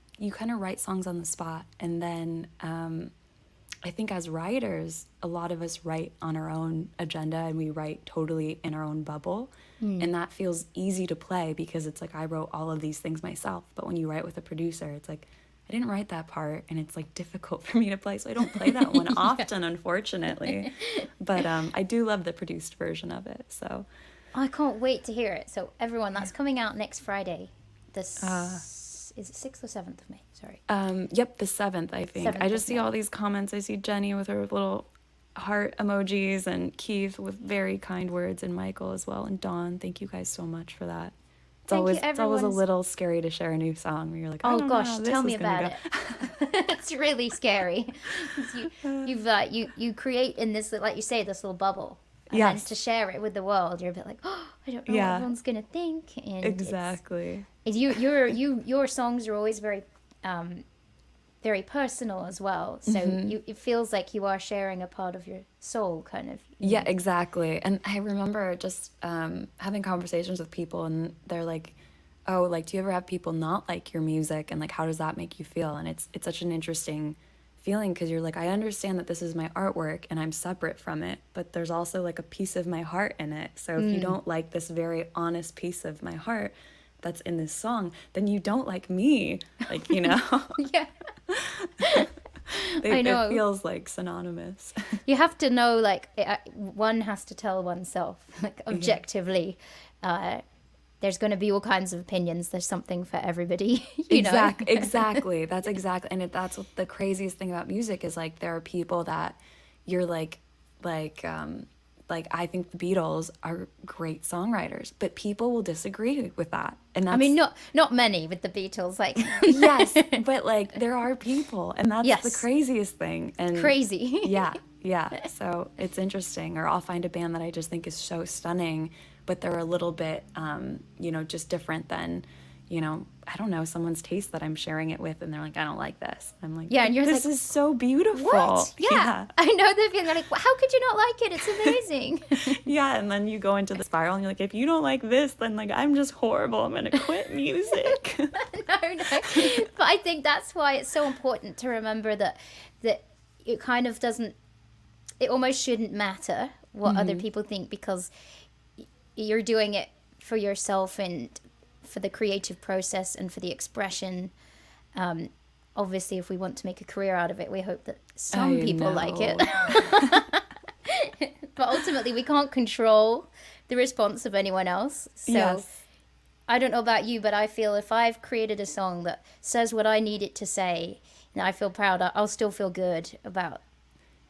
write songs on the spot, and then I think as writers, a lot of us write on our own agenda and we write totally in our own bubble, and that feels easy to play because it's like I wrote all of these things myself. But when you write with a producer, it's like I didn't write that part, and it's like difficult for me to play, so I don't play that one often, unfortunately. But I do love the produced version of it. So I can't wait to hear it. So everyone, that's coming out next Friday. Is it 6th or 7th of May? Sorry. Yep, the 7th, I think. 7th I just of see May. all these comments. I see Jenny with her little heart emojis, and Keith with very kind words, and Michael as well, and Dawn. Thank you guys so much for that. It's always a little scary to share a new song where you're like, I Oh don't know gosh, how this tell me is gonna about it. It's really scary. 'Cause you create in this, like you say, this little bubble. And then Yes. to share it with the world, you're a bit like, oh, I don't know what Yeah. everyone's gonna think. And Exactly. your songs are always very very personal as well. So it feels like you are sharing a part of your soul, kind of. Yeah, exactly. And I remember just having conversations with people, and they're like, oh, like, do you ever have people not like your music? And like, how does that make you feel? And it's such an interesting feeling, because you're like, I understand that this is my artwork and I'm separate from it, but there's also like a piece of my heart in it. So if you don't like this very honest piece of my heart that's in this song, then you don't like me. Like, you know? Yeah. I know. It feels like synonymous. You have to know, like, one has to tell oneself, like, objectively, there's going to be all kinds of opinions. There's something for everybody, you know? Exactly. That's exactly. And that's what the craziest thing about music is, like, there are people that you're like, I think the Beatles are great songwriters, but people will disagree with that. And that's, I mean, not many with the Beatles, like. yes, but like there are people, and that's the craziest thing. And crazy. yeah. So it's interesting. Or I'll find a band that I just think is so stunning, but they're a little bit, just different than, I don't know, someone's taste that I'm sharing it with, and they're like, I don't like this. I'm like, yeah, and you're this like, is so beautiful. What? Yeah. I know the feeling. They're like, how could you not like it? It's amazing. Yeah, and then you go into the spiral, and you're like, if you don't like this, then like I'm just horrible. I'm gonna quit music. No. But I think that's why it's so important to remember that it kind of doesn't. It almost shouldn't matter what other people think, because you're doing it for yourself and for the creative process and for the expression. Obviously, if we want to make a career out of it, we hope that some people like it. But ultimately, we can't control the response of anyone else. So yes. I don't know about you, but I feel if I've created a song that says what I need it to say, and I feel proud, I'll still feel good about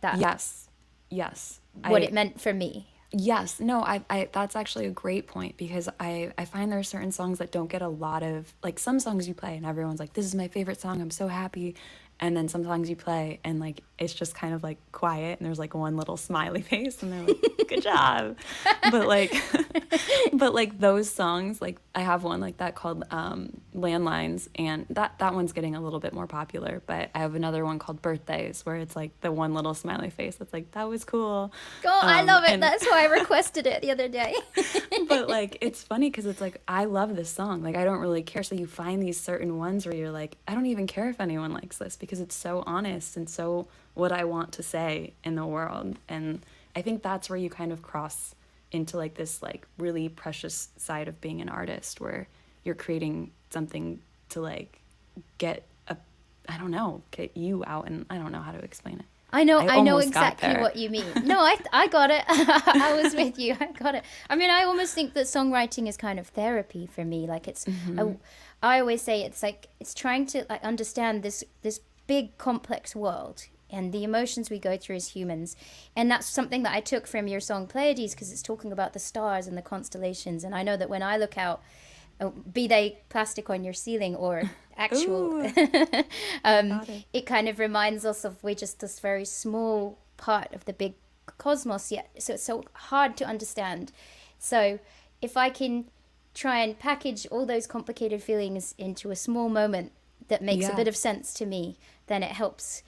that. Yes. What it meant for me. Yes, no, I that's actually a great point, because I find there are certain songs that don't get a lot of, like, some songs you play and everyone's like, this is my favorite song, I'm so happy, and then some songs you play and like it's just kind of like quiet and there's like one little smiley face and they're like, good job. But like those songs, like I have one like that called Landlines, and that one's getting a little bit more popular, but I have another one called Birthdays where it's like the one little smiley face that's like, that was cool. God, I love it. That's why I requested it the other day. But like it's funny because it's like, I love this song, like I don't really care. So you find these certain ones where you're like, I don't even care if anyone likes this, because it's so honest and so what I want to say in the world. And I think that's where you kind of cross into like this like really precious side of being an artist, where you're creating something to like get you out, and I don't know how to explain it. I know exactly what you mean. No, I got it. I was with you. I got it. I mean, I almost think that songwriting is kind of therapy for me. Like it's, I always say it's like, it's trying to like understand this big complex world and the emotions we go through as humans. And that's something that I took from your song Pleiades, because it's talking about the stars and the constellations. And I know that when I look out, be they plastic on your ceiling or actual, it kind of reminds us of we're just this very small part of the big cosmos yet. So it's so hard to understand. So if I can try and package all those complicated feelings into a small moment that makes a bit of sense to me, then it helps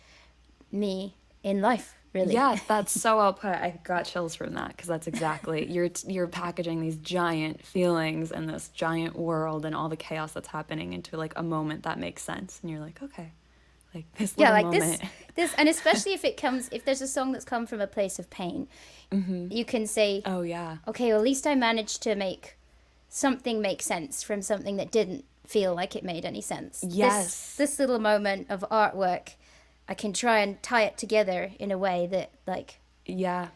me in life, really. Yeah, that's so well put. I got chills from that, because that's exactly, you're packaging these giant feelings and this giant world and all the chaos that's happening into like a moment that makes sense, and you're like, okay, like this little moment. this and especially if there's a song that's come from a place of pain, you can say, oh yeah, okay, well, at least I managed to make something make sense from something that didn't feel like it made any sense. Yes, this little moment of artwork, I can try and tie it together in a way that, like... Yeah,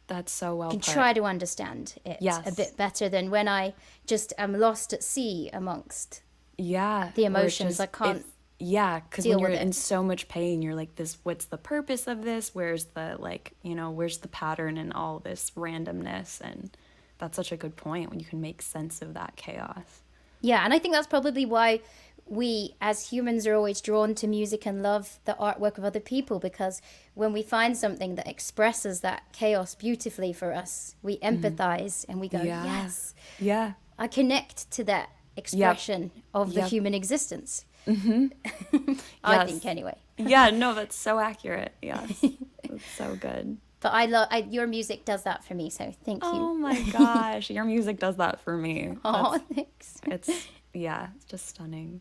that's so well put. Can try to understand it a bit better than when I just am lost at sea amongst the emotions. I can't... Yeah, because deal when you're with it. in so much pain, you're like, this, what's the purpose of this? Where's the, like, you know, where's the pattern in all this randomness? And that's such a good point, when you can make sense of that chaos. Yeah, and I think that's probably why we as humans are always drawn to music and love the artwork of other people, because when we find something that expresses that chaos beautifully for us, we empathize and we go, Yeah. yes, Yeah. I connect to that expression of the Yep. human existence. Mm-hmm. I Yes. think anyway. Yeah, no, that's so accurate. Yes. That's so good. But your music does that for me, so thank you. Oh my gosh, your music does that for me. Oh, thanks. It's just stunning.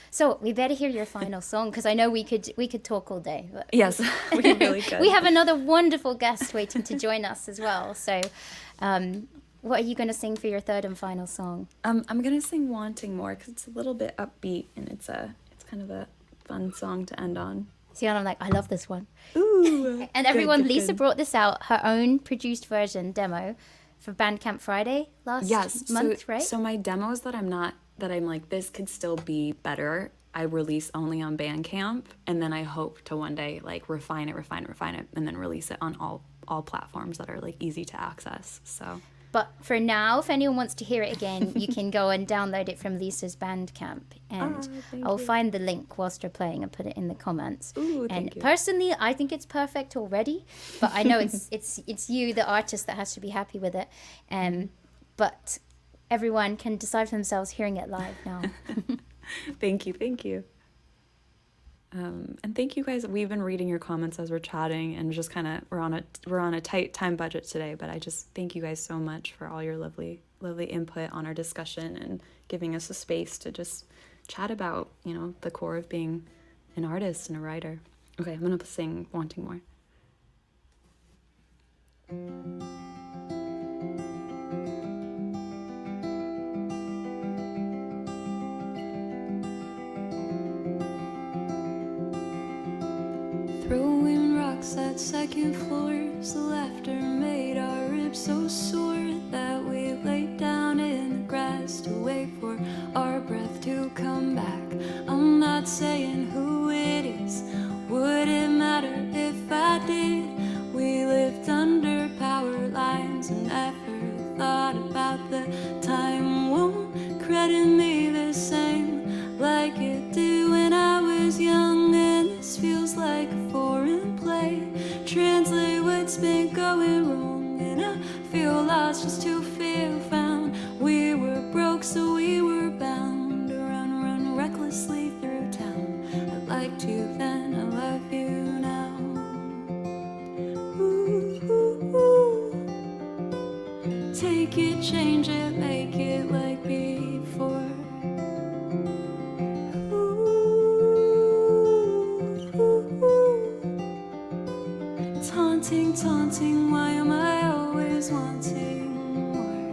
So we better hear your final song, because I know we could talk all day. But Yes, we really could. we have another wonderful guest waiting to join us as well. So, what are you going to sing for your third and final song? I'm gonna sing "Wanting More" because it's a little bit upbeat and it's kind of a fun song to end on. See, and I'm like, I love this one. Ooh. And everyone, good, Lisa good. brought this out, her own produced version demo for Bandcamp Friday last month, right? So my demos that I'm like, this could still be better, I release only on Bandcamp, and then I hope to one day like refine it, and then release it on all platforms that are like easy to access. So. But for now, if anyone wants to hear it again, you can go and download it from Lisa's Bandcamp. And I'll find the link whilst you're playing and put it in the comments. Ooh, and thank you. personally, I think it's perfect already. But I know it's you, the artist, that has to be happy with it. But everyone can decide for themselves hearing it live now. Thank you. And thank you guys. We've been reading your comments as we're chatting, and just kind of we're on a tight time budget today, but I just thank you guys so much for all your lovely input on our discussion and giving us a space to just chat about, you know, the core of being an artist and a writer. Okay, I'm gonna sing "Wanting More." Throwing rocks at second floors, the laughter made our ribs so sore that we laid down in the grass to wait for our breath to come back. I'm not saying who it is, would it matter if I did? We lived under power lines and never thought about the time. Won't credit me the same like it did when I was young, and this feels like a foreign play. Translate what's been going wrong, and I feel lost just to feel found. We were broke, so we were bound to run recklessly through town. I liked you then, I love you now. Ooh, ooh, ooh. Take it, change it, make it like before. Taunting, why am I always wanting more?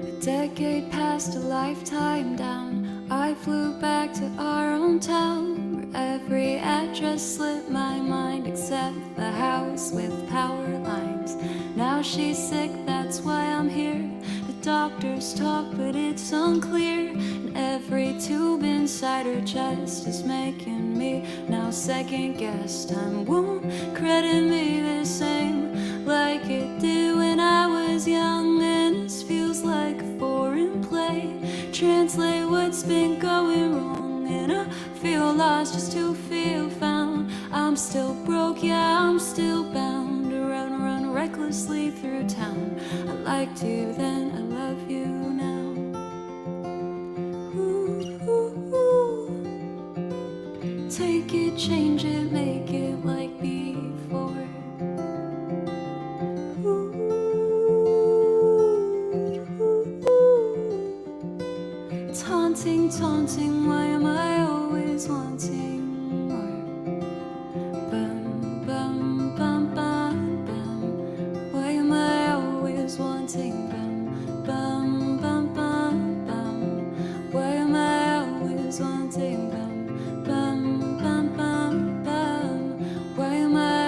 A decade passed, a lifetime down. I flew back to our own town, where every address slipped my mind except the house with power lines. Now she's sick, that's why I'm here. The doctors talk, but it's unclear, and every tube inside her chest is making me now second guess time. Won't credit me the same like it did when I was young, and this feels like a foreign play. Translate what's been going wrong, and I feel lost just to feel found. I'm still broke, yeah, I'm still bound to run recklessly through town. I liked you then, I love you now. Ooh, ooh, ooh. Take it, change it, make it like before. Ooh, ooh, ooh. Taunting, why am I always wanting more? Bum, bum, bum, bum, bum. Why am I always wanting? Bum, bum, bum, bum, bum. Why am I always wanting? Bum, bum, bum, bum, bum. Why am I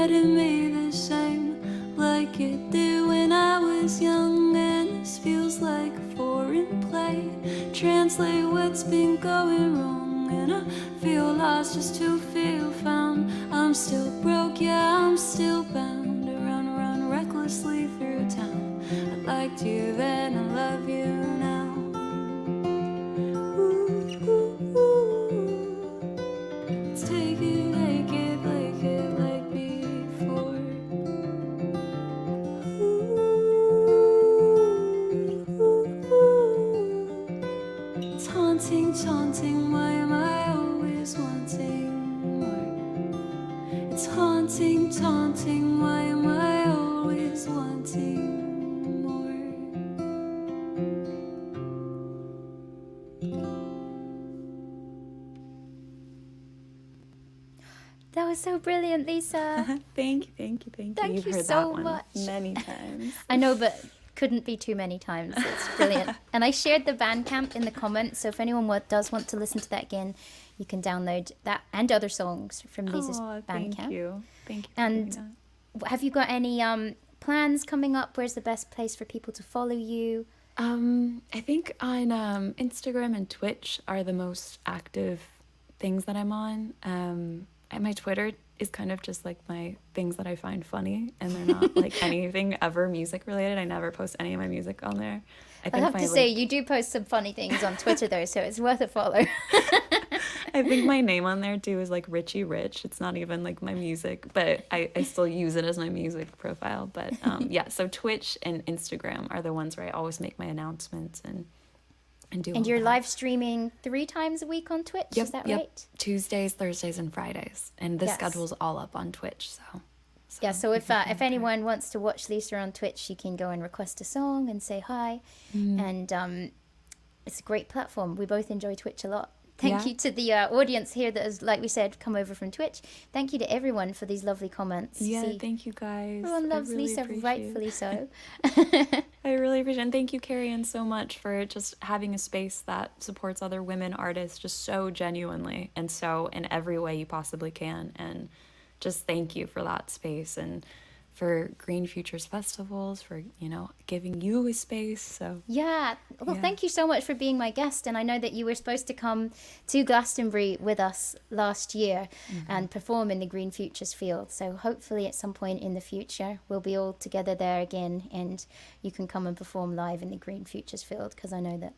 getting me the same like it did when I was young. And this feels like a foreign play. Translate what's been going wrong, and I feel lost just to feel found. I'm still broke, yeah, I'm still bound to run recklessly through town. I liked you then, I love you now. Ooh, ooh, ooh. Let's take it, like before. It's haunting, taunting, why am I always wanting more? It's haunting, taunting, why am I always wanting more? That was so brilliant, Lisa. Thank you. Thank You've you heard so that one much. many times. I know, but couldn't be too many times. It's brilliant. And I shared the Bandcamp in the comments, so if anyone does want to listen to that again, you can download that and other songs from Lisa's Bandcamp. Thank you. Thank you. And have you got any plans coming up? Where's the best place for people to follow you? I think on Instagram and Twitch are the most active things that I'm on. And my Twitter is kind of just like my things that I find funny, and they're not like anything ever music related. I never post any of my music on there. I have to say, you do post some funny things on Twitter though, so it's worth a follow. I think my name on there too is like Ritchie Rich. It's not even like my music, but I still use it as my music profile. But yeah, so Twitch and Instagram are the ones where I always make my announcements and do all And you're that. live streaming 3 times a week on Twitch, is that right? Tuesdays, Thursdays, and Fridays. And the schedule's all up on Twitch, so yeah, so if anyone wants to watch Lisa on Twitch, you can go and request a song and say hi. And it's a great platform. We both enjoy Twitch a lot. Thank you to the audience here that has, like we said, come over from Twitch. Thank you to everyone for these lovely comments. Yeah, thank you guys. Everyone loves really Lisa, rightfully so. I really appreciate it. And thank you, Cerian, so much for just having a space that supports other women artists just so genuinely and so in every way you possibly can. And just thank you for that space and for Green Futures Festivals, for, giving you a space. So yeah, well, thank you so much for being my guest. And I know that you were supposed to come to Glastonbury with us last year and perform in the Green Futures field. So hopefully at some point in the future, we'll be all together there again and you can come and perform live in the Green Futures field, because I know that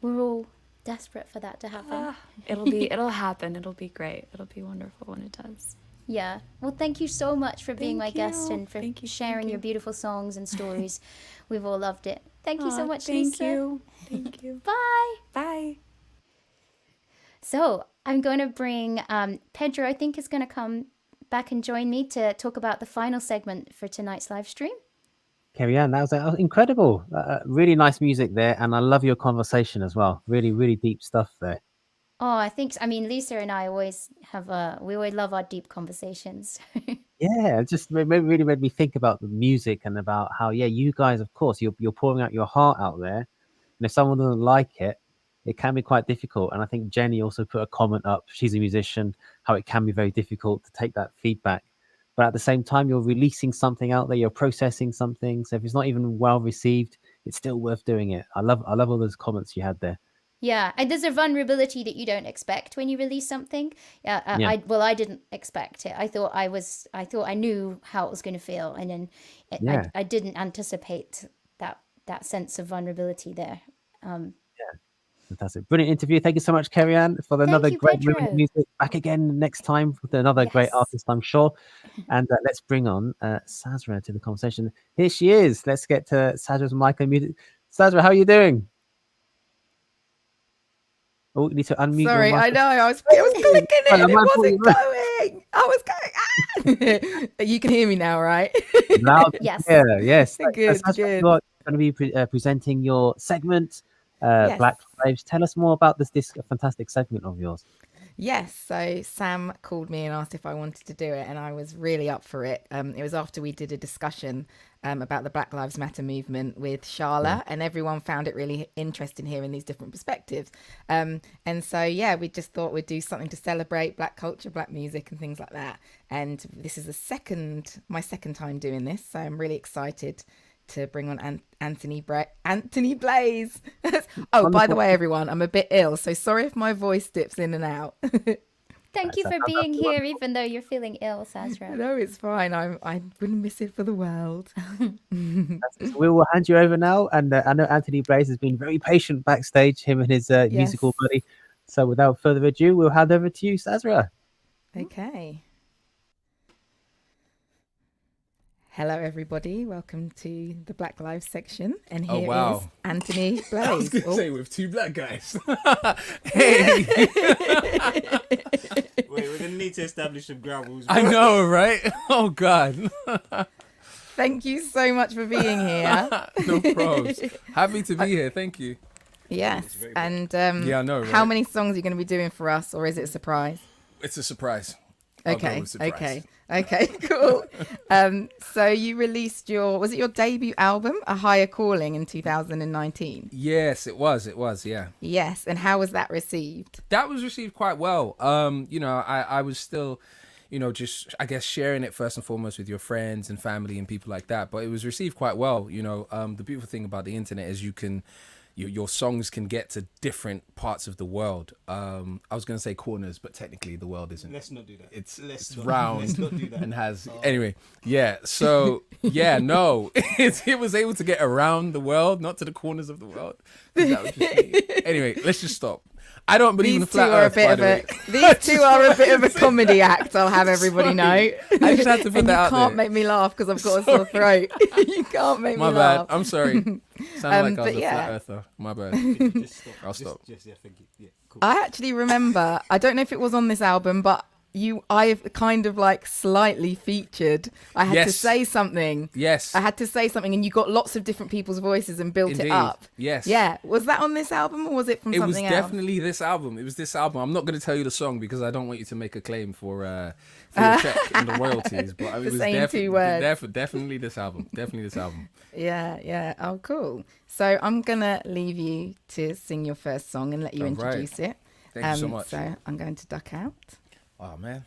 we're all desperate for that to happen. It'll happen. It'll be great. It'll be wonderful when it does. Yeah. Well, thank you so much for being my guest and for Thank you. sharing your beautiful songs and stories. We've all loved it. Thank you so much, Thank Lisa. you. Thank you. Bye. Bye. So I'm going to bring Pedro, I think, is going to come back and join me to talk about the final segment for tonight's live stream. Cerian, that was incredible. Really nice music there. And I love your conversation as well. Really, really deep stuff there. Oh, I think, Lisa and I always we always love our deep conversations. Yeah, it just really made me think about the music and about how, you guys, of course, you're pouring out your heart out there. And if someone doesn't like it, it can be quite difficult. And I think Jenny also put a comment up. She's a musician, how it can be very difficult to take that feedback. But at the same time, you're releasing something out there, you're processing something. So if it's not even well received, it's still worth doing it. I love all those comments you had there. Yeah, and there's a vulnerability that you don't expect when you release something. I didn't expect it. I thought I knew how it was going to feel, and then I didn't anticipate that sense of vulnerability there. Fantastic. Brilliant interview. Thank you so much, Cerian, for another great women music. Back again next time with another great artist, I'm sure. And let's bring on Sazrah to the conversation. Here she is. Let's get to Sazrah's mic and music. Sazrah, how are you doing? Oh, you need to unmute. Sorry, I know. I was clicking it. And it wasn't going. I was going. You can hear me now, right? Loud. Yes. Yeah, yes. Good. You're going to be presenting your segment, Black Slaves. Tell us more about this fantastic segment of yours. Yes, so Sam called me and asked if I wanted to do it, and I was really up for it. It was after we did a discussion about the Black Lives Matter movement with Charla, and everyone found it really interesting hearing these different perspectives. And so, yeah, we just thought we'd do something to celebrate Black culture, Black music, and things like that. And this is my second time doing this, so I'm really excited to bring on Anthony Blaize. By the way, everyone, I'm a bit ill, so sorry if my voice dips in and out. Thank you for being here, even though you're feeling ill, Sazrah. No, it's fine. I wouldn't miss it for the world. We will hand you over now, and I know Anthony Blaize has been very patient backstage, him and his musical buddy. So without further ado, we'll hand over to you, Sazrah. Okay. Hello, everybody. Welcome to the Black Lives section. And here is Anthony Blaize. I was going to say with two black guys. Hey. Wait, we're going to need to establish some ground rules. I know, right? Oh, God. Thank you so much for being here. No problems. Happy to be here. Thank you. Yes. And I know, right? How many songs are you going to be doing for us, or is it a surprise? It's a surprise. Okay, cool. So you released was it your debut album, A Higher Calling, in 2019? Yes, it was, yeah. Yes, and how was that received? That was received quite well. I was still, just, I guess, sharing it first and foremost with your friends and family and people like that, but it was received quite well. The beautiful thing about the internet is your songs can get to different parts of the world. I was going to say corners, but technically the world isn't. Let's not do that. It's round. Let's not do that. And has anyway. Yeah. So no, it was able to get around the world, not to the corners of the world. That was just me. Anyway, let's just stop. I don't believe in the flat earth, by the way. These two are a bit of a comedy act, I'll have everybody know. I just had to put that out there. You can't make me laugh because I've got a sore throat. You can't make me laugh. My bad. I'm sorry. Sounded like I was a flat earther. My bad. I'll stop. Thank you. Yeah, cool. I actually remember, I don't know if it was on this album, but I've kind of like slightly featured. I had to say something. Yes. I had to say something, and you got lots of different people's voices and built it up. Yes. Yeah. Was that on this album, or was it from something else? It was definitely this album. It was this album. I'm not going to tell you the song because I don't want you to make a claim for a check in the royalties. But it was definitely this album. Definitely this album. Yeah. Oh, cool. So I'm going to leave you to sing your first song and let you introduce it. Thank you so much. So I'm going to duck out. Oh, man.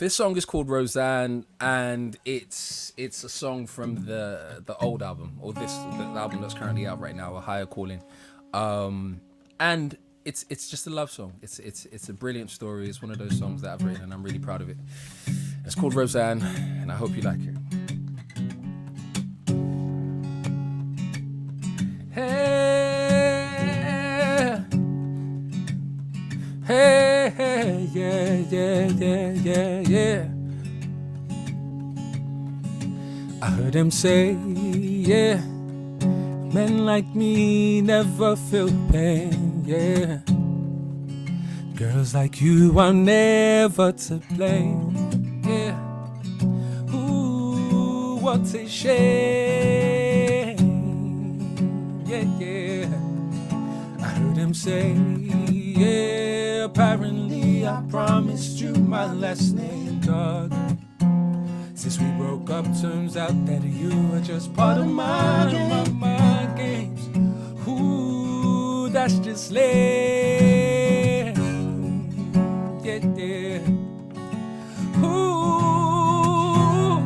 This song is called Roseanne, and it's a song from the old album, or the album that's currently out right now, A Higher Calling. And it's just a love song. It's a brilliant story. It's one of those songs that I've written, and I'm really proud of it. It's called Roseanne, and I hope you like it. Hey, yeah. I heard him say, men like me never feel pain, yeah. Girls like you are never to blame, yeah. Ooh, what a shame, yeah. I heard him say, apparently I promised you my last name, dog. Since we broke up, turns out that you are just part of my games. Ooh, that's just lame. Yeah. Ooh,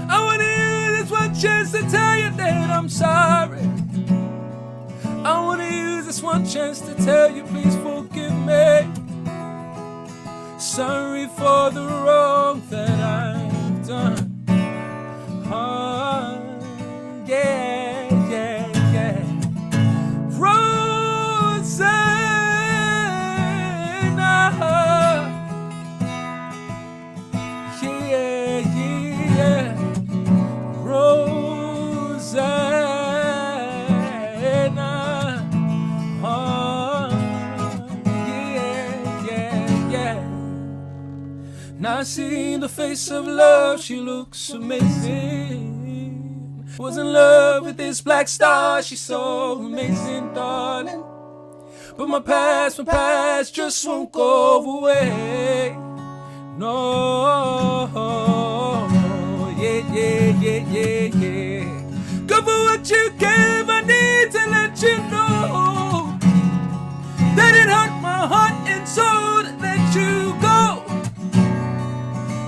I wanna use this one chance to tell you that I'm sorry. I wanna use this one chance to tell you, please forgive me. Sorry for the wrong that I've done. Yeah. Rosanna. Yeah. Rosanna. Yeah. Now seeing the face of love, she looks amazing. Was in love with this black star, she's so amazing, darling. but my past just won't go away. No, yeah. Go for what you gave, I need to let you know that it hurt my heart and soul to let you go.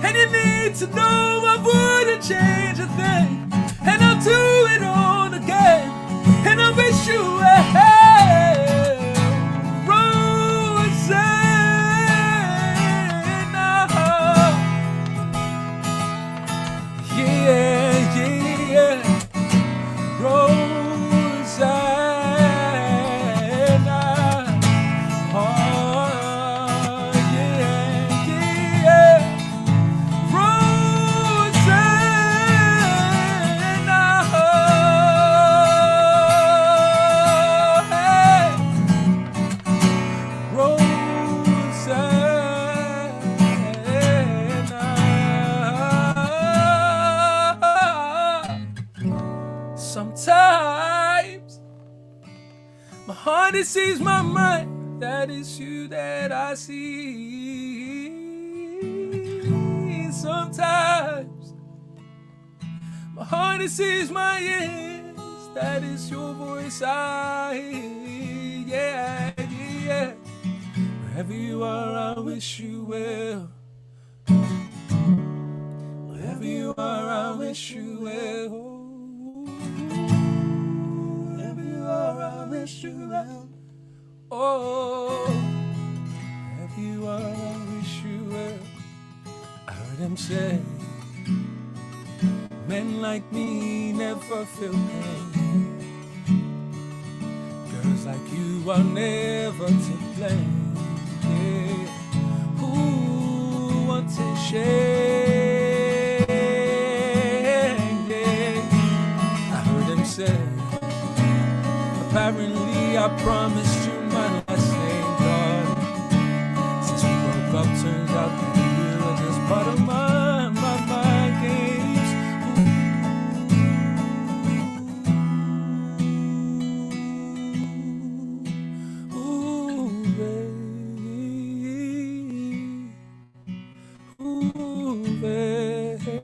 And you need to know I wouldn't change a thing, and I'll do it all again, and I wish you well. Sometimes my heart it sees my mind, that is you that I see. Sometimes my heart it sees my ears, that is your voice I hear. Yeah. Wherever you are, I wish you well. Wherever you are, I wish you well. I wish you well. Oh, wherever you are, I wish you well. I heard him say, men like me never feel pain. Girls like you are never to blame. Yeah. Ooh, what a shame. Yeah. I heard him say, apparently I promised you my last name, God. Since we broke up, turns out that you were just part of my games. Ooh, baby. Ooh, baby.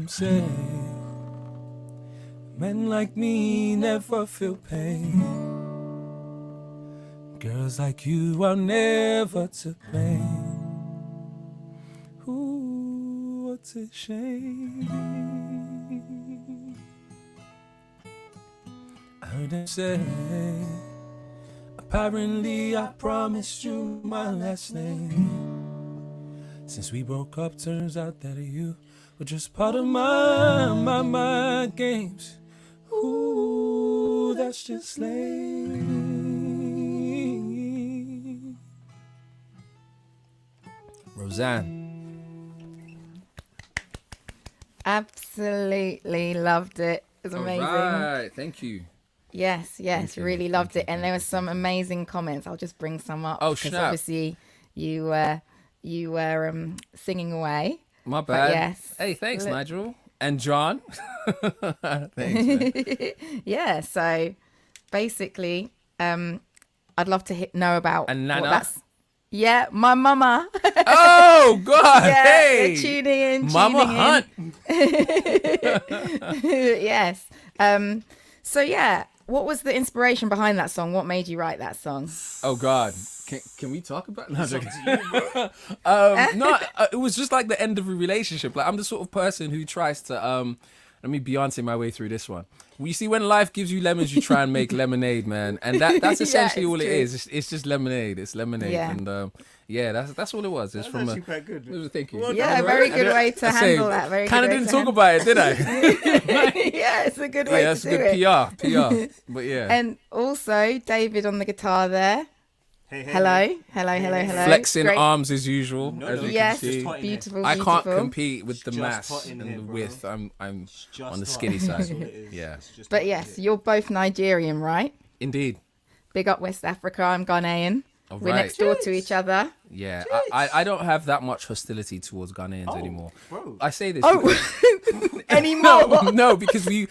Say, men like me never feel pain. Girls like you are never to blame. Ooh, what a shame. I heard them say, apparently I promised you my last name. Since we broke up, turns out that you were just part of my games. Ooh, that's just lame. Roseanne. Absolutely loved it. It was amazing. All right, thank you. Yes, really loved it. And there were some amazing comments. I'll just bring some up. Oh, because snap. obviously you were singing away. My bad. But yes. Hey, thanks, Nigel. And John. Thanks, man. Yeah, so basically, I'd love to know about and Nana. what that's. Yeah, my mama. Oh, God. Yeah, hey. Tuning in. Mama Hunt. Yes. So, yeah, what was the inspiration behind that song? What made you write that song? Oh, God. Can we talk about it? No, it was just like the end of a relationship. Like, I'm the sort of person who tries to let me Beyonce my way through this one. Well, you see, when life gives you lemons, you try and make lemonade, man, and that's essentially all it is. It's just lemonade. It's lemonade, yeah. And yeah, that's all it was. It's from actually quite good. Thank you. Well yeah, very good way to handle that. Very kind of good way didn't to talk about it, did I? Yeah, it's a good way to do it. Yeah, that's good PR. But yeah. And also David on the guitar there. Hey. Hello. Flexing Great. arms as usual. No, as you yes, can see. beautiful. I can't compete with the Just mass hot in and here, the bro. width. I'm on the Just skinny hot. side. That's all it is. Yeah. It's just But hot yes, here. you're both Nigerian, right? Indeed. Big up West Africa. I'm Ghanaian. All We're right. next door to each other. Yeah, I don't have that much hostility towards Ghanaians anymore. Bro. I say this. Anymore. No, because we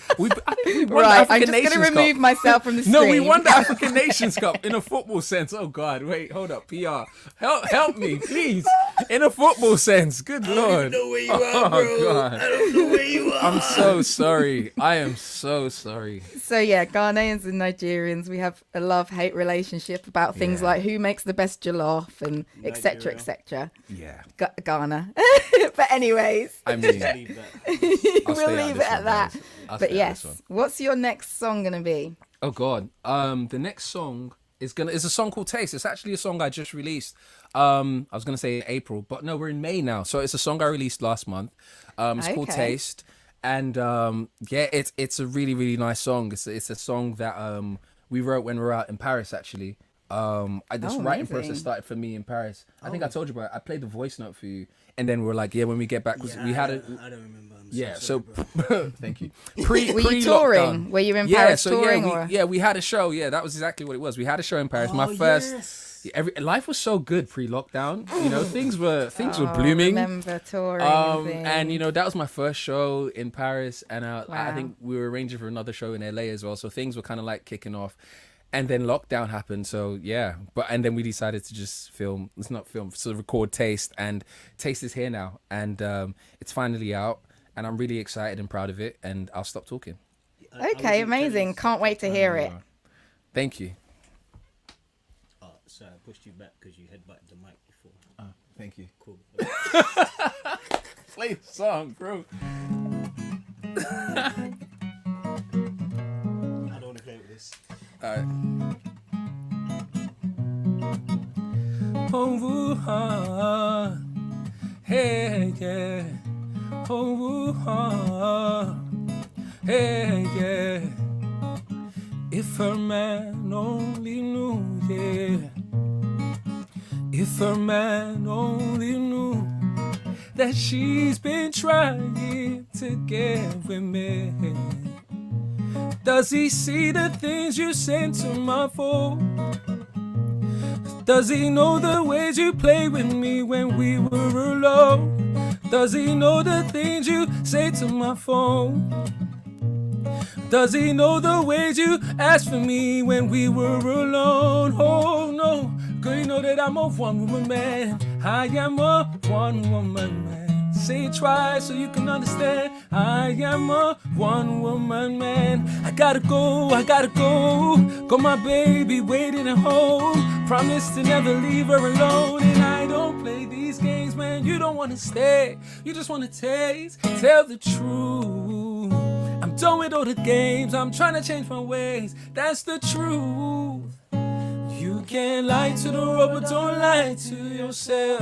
I think we won the Right, I'm African just going Nations to remove Cup. myself from the stream. No, we won the African Nations Cup in a football sense. Oh God, wait, hold up, PR, help me, please. In a football sense, good Lord. I don't know where you are, bro. God. I don't know where you are. I'm so sorry. I am so sorry. So yeah, Ghanaians and Nigerians, we have a love-hate relationship about things like who makes the best jollof and etc. etc. Yeah. Ghana. But anyways, I mean, Leave that. we'll leave it at that. But yes, one. what's your next song gonna be? Oh God. The next song is a song called Taste. It's actually a song I just released. I was gonna say April, but no, we're in May now. So it's a song I released last month. It's called Taste. And it's a really, really nice song. It's a song that we wrote when we were out in Paris actually. This writing process started for me in Paris. I think I told you about it. I played the voice note for you, and then we're like, when we get back, because we had a. I don't remember. Thank you. Were you touring? Were you in Paris touring? We had a show. Yeah, that was exactly what it was. We had a show in Paris. My first. Yes. Life was so good pre-lockdown. Things were blooming. I remember touring. And that was my first show in Paris, and I think we were arranging for another show in LA as well. So things were kind of like kicking off. And then lockdown happened, so yeah. And then we decided to just record Taste, and Taste is here now, and it's finally out, and I'm really excited and proud of it. And I'll stop talking. Okay, amazing! Can't wait to hear it. Thank you. So I pushed you back because you headbutted the mic before. Thank you. Cool. Play the song, bro. I don't want to play with this. Alright. Hey, yeah. Hey, yeah. If a man only knew, yeah. If a man only knew that she's been trying to get with me. Does he see the things you send to my phone? Does he know the ways you play with me when we were alone? Does he know the things you say to my phone? Does he know the ways you asked for me when we were alone? Oh no, girl, you know that I'm a one-woman man. I am a one-woman man. Say it twice so you can understand. I am a one-woman man. I gotta go. Got my baby waiting at home. Promise to never leave her alone. And I don't play these games, man. You don't wanna stay, you just wanna taste. Tell the truth. I'm done with all the games, I'm trying to change my ways. That's the truth. You can't lie to the world, but don't lie to yourself.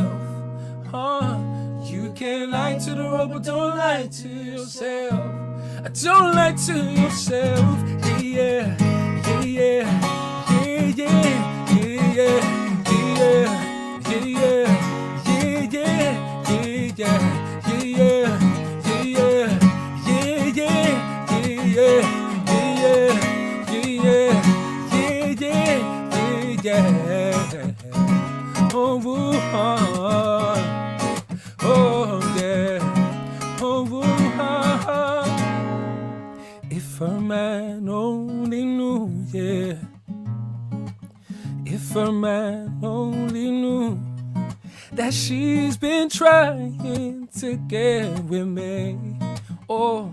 You can't lie to the world, but don't lie to yourself. Don't lie to yourself. Yeah, yeah, yeah, yeah, yeah, yeah, yeah, yeah, yeah, yeah, yeah, yeah, yeah. If a man only knew, yeah. If a man only knew that she's been trying to get with me. Oh,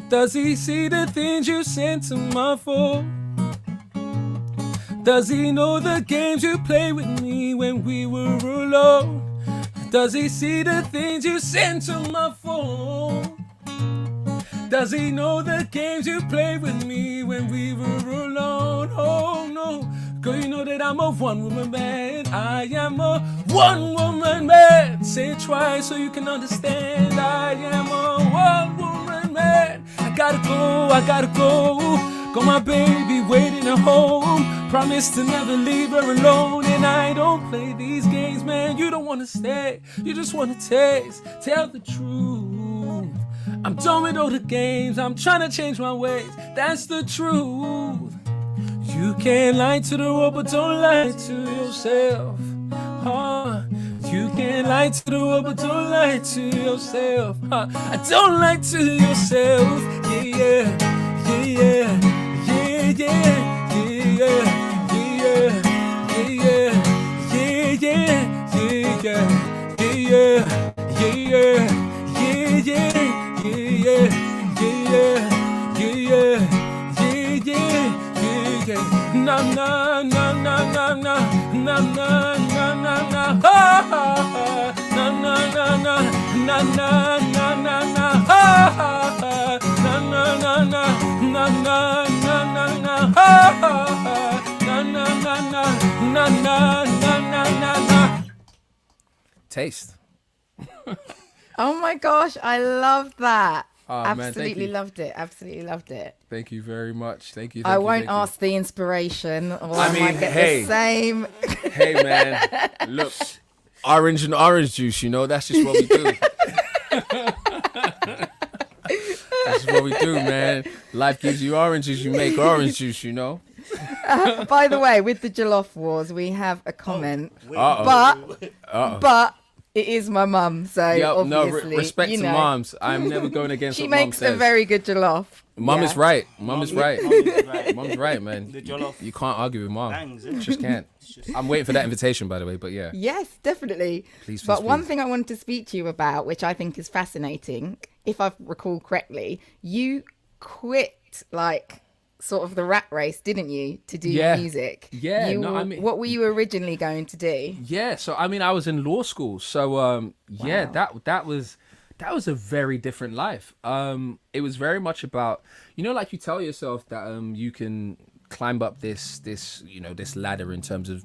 does he see the things you sent to my phone? Does he know the games you play with me when we were alone? Does he see the things you sent to my phone? Does he know the games you play with me when we were alone? Oh no, girl, you know that I'm a one-woman man. I am a one-woman man. Say it twice so you can understand. I am a one-woman man. I gotta go. Got my baby waiting at home. Promise to never leave her alone. And I don't play these games, man. You don't wanna stay, you just wanna taste. Tell the truth. I'm done with all the games, I'm trying to change my ways. That's the truth. You can't lie to the world, but don't lie to yourself. You can lie to the world, but don't lie to yourself. Huh? Don't lie to yourself. Yeah, yeah, yeah, yeah, yeah, yeah, yeah, yeah, yeah, yeah, yeah, yeah, yeah, yeah, yeah, yeah, yeah. Na na na na na na na na na na na ha na na na na na na na na na ha na na na na na na na na ha na na na na na na na. Taste. Oh my gosh, I love that. Oh, man, Absolutely loved it. Absolutely loved it. Thank you very much. Thank you. I won't ask the inspiration, or I I mean, might get hey. the same. Hey man, look, orange and orange juice, you know, that's just what we do. That's what we do, man. Life gives you oranges, you make orange juice, you know. By the way, with the Jollof Wars, we have a comment, Uh-oh. but it is my mum, so Yep, no, obviously, respect you to know. moms. I'm never going against She what mom makes a says. very good jollof. Mom Yeah. is right. Mom is right. Mum is right. Mom's right, man. The jollof You can't argue with mom. bangs, innit? Just can't. I'm waiting for that invitation, by the way, but yeah. Yes, definitely. Please, But please, one please. thing I wanted to speak to you about, which I think is fascinating, if I recall correctly, you quit like sort of the rat race, didn't you, to do Yeah. music? Yeah, You no, were- I mean- what were you originally going to do? Yeah, so I mean, I was in law school, so yeah, that was a very different life. It was very much about, you know, like you tell yourself that you can climb up this ladder in terms of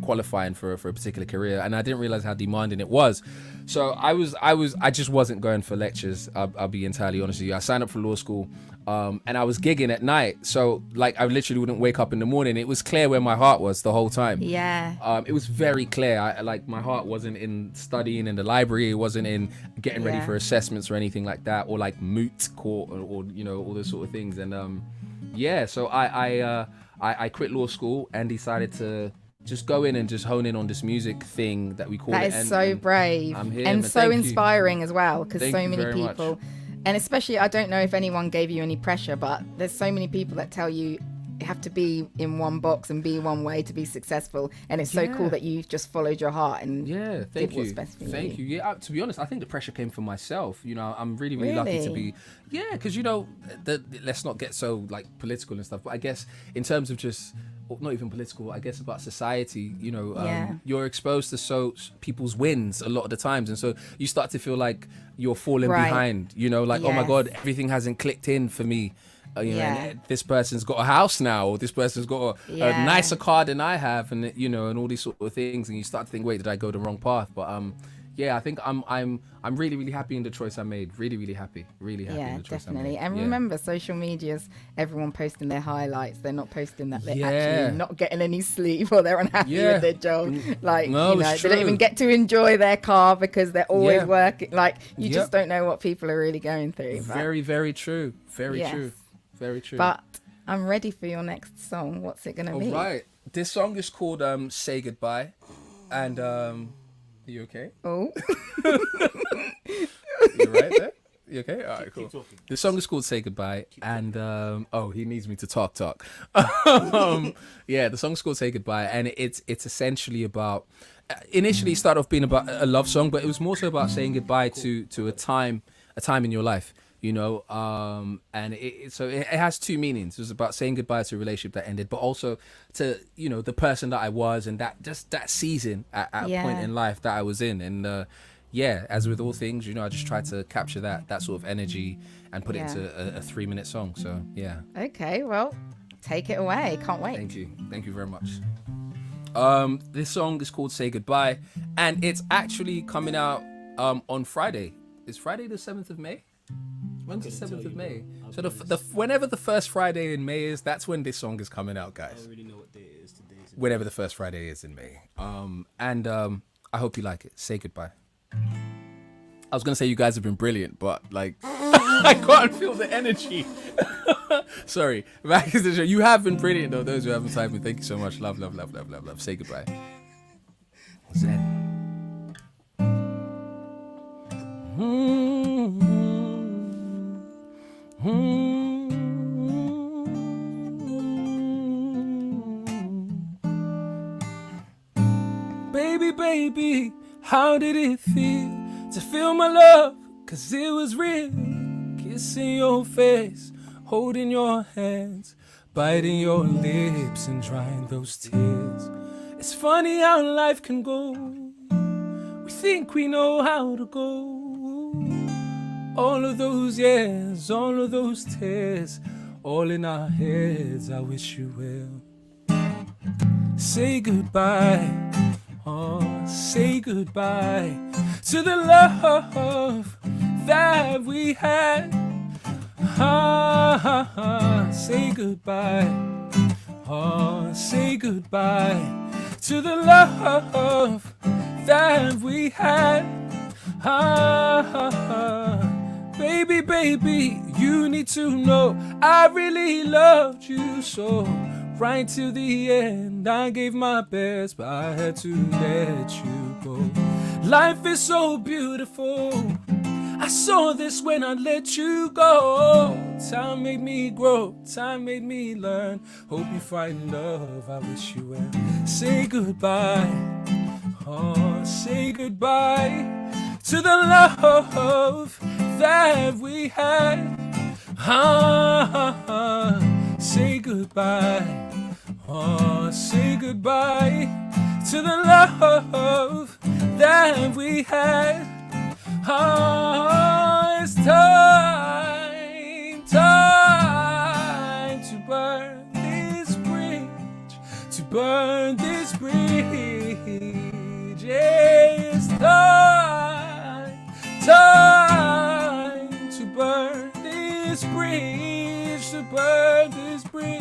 qualifying for a particular career, and I didn't realize how demanding it was. So I just wasn't going for lectures. I'll be entirely honest with you. I signed up for law school, and I was gigging at night. So like I literally wouldn't wake up in the morning. It was clear where my heart was the whole time. Yeah. It was very clear. Like my heart wasn't in studying in the library. It wasn't in getting ready Yeah. for assessments or anything like that, or like moot court or you know, all those sort of things. And yeah, so I quit law school and decided to just go in and just hone in on this music thing that we call That it. is And- so and brave I'm here, and man. so Thank you. inspiring as well, because Thank so you many very much. people, and especially, I don't know if anyone gave you any pressure, but there's so many people that tell you have to be in one box and be one way to be successful, and it's so Yeah. cool that you just followed your heart and Yeah, thank did what's you. best for Thank you. you. Yeah, to be honest, I think the pressure came from myself. You know, I'm really, really lucky to Really? be. Yeah, because you know, let's not get so like political and stuff. But I guess in terms of just, or not even political, I guess about society. You know, Yeah. you're exposed to people's wins a lot of the times, and so you start to feel like you're falling Right. behind. You know, like oh my Yes. god, everything hasn't clicked in for me. You know, Yeah. and this person's got a house now, or this person's got a Yeah. nicer car than I have, and you know, and all these sort of things, and you start to think, wait, did I go the wrong path? But yeah, I think I'm really, really happy in the choice I made. Really, really happy. Really happy Yeah, in the choice definitely. I made. And Yeah. remember, social media's everyone posting their highlights. They're not posting that they're Yeah. actually not getting any sleep or they're unhappy Yeah. with their job. Like, No, you know, it's they don't true. even get to enjoy their car because they're always Yeah. working. Like, you Yep. just don't know what people are really going through. But, Very, very true. Very Yes. true. Very true. but I'm ready for your next song. What's it going to all be? right, this song is called "Say Goodbye," and are you okay? Oh, You right there? You okay? All right, cool. Keep talking. The song is called "Say Goodbye," and oh, he needs me to talk. Yeah, the song's called "Say Goodbye," and it's essentially about. Initially, it started off being about a love song, but it was more so about saying goodbye to a time in your life, you know. And it has two meanings. It was about saying goodbye to a relationship that ended, but also to, you know, the person that I was and that season at a point Yeah. in life that I was in. And yeah, as with all things, you know, I just tried to capture that sort of energy and put it Yeah. into a 3-minute song. So yeah, okay. Well, take it away. Can't wait. thank you very much. This song is called "Say Goodbye," and it's actually coming out on Friday. Is Friday the 7th of May? When's the 7th of May? So whenever the first Friday in May is, that's when this song is coming out, I guys. don't really know what day it is today. Whenever the first Friday is in May. And I hope you like it. Say goodbye. I was gonna say you guys have been brilliant, but like I can't feel the energy. Sorry. Back to the show. You have been brilliant though. Those who haven't typed me, thank you so much. Love, love, love, love, love, love. Say goodbye. Zen. Baby, baby, how did it feel to feel my love? 'Cause it was real. Kissing your face, holding your hands, biting your lips and drying those tears. It's funny how life can go. We think we know how to go. All of those years, all of those tears, all in our heads. I wish you well. Say goodbye, oh, say goodbye to the love that we had. Say goodbye, oh, say goodbye to the love that we had. Baby, baby, you need to know I really loved you so. Right till the end, I gave my best, but I had to let you go. Life is so beautiful. I saw this when I let you go. Time made me grow, time made me learn. Hope you find love, I wish you well. Say goodbye, oh, say goodbye to the love that we had. Say goodbye, oh, say goodbye to the love that we had. It's time to burn this bridge, to burn this bridge. It's time to burn this bridge, to burn this bridge,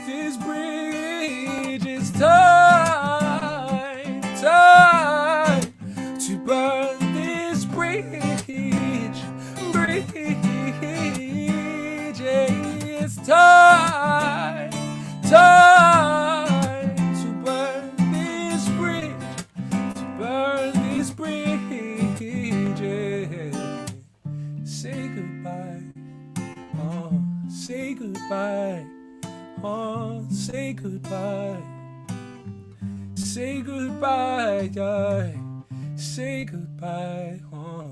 this bridge. It's time to burn this bridge, bridge. It's time to burn this bridge, to burn this bridge. Say goodbye, oh, say goodbye, oh, say goodbye, say goodbye, yeah. Say goodbye, oh,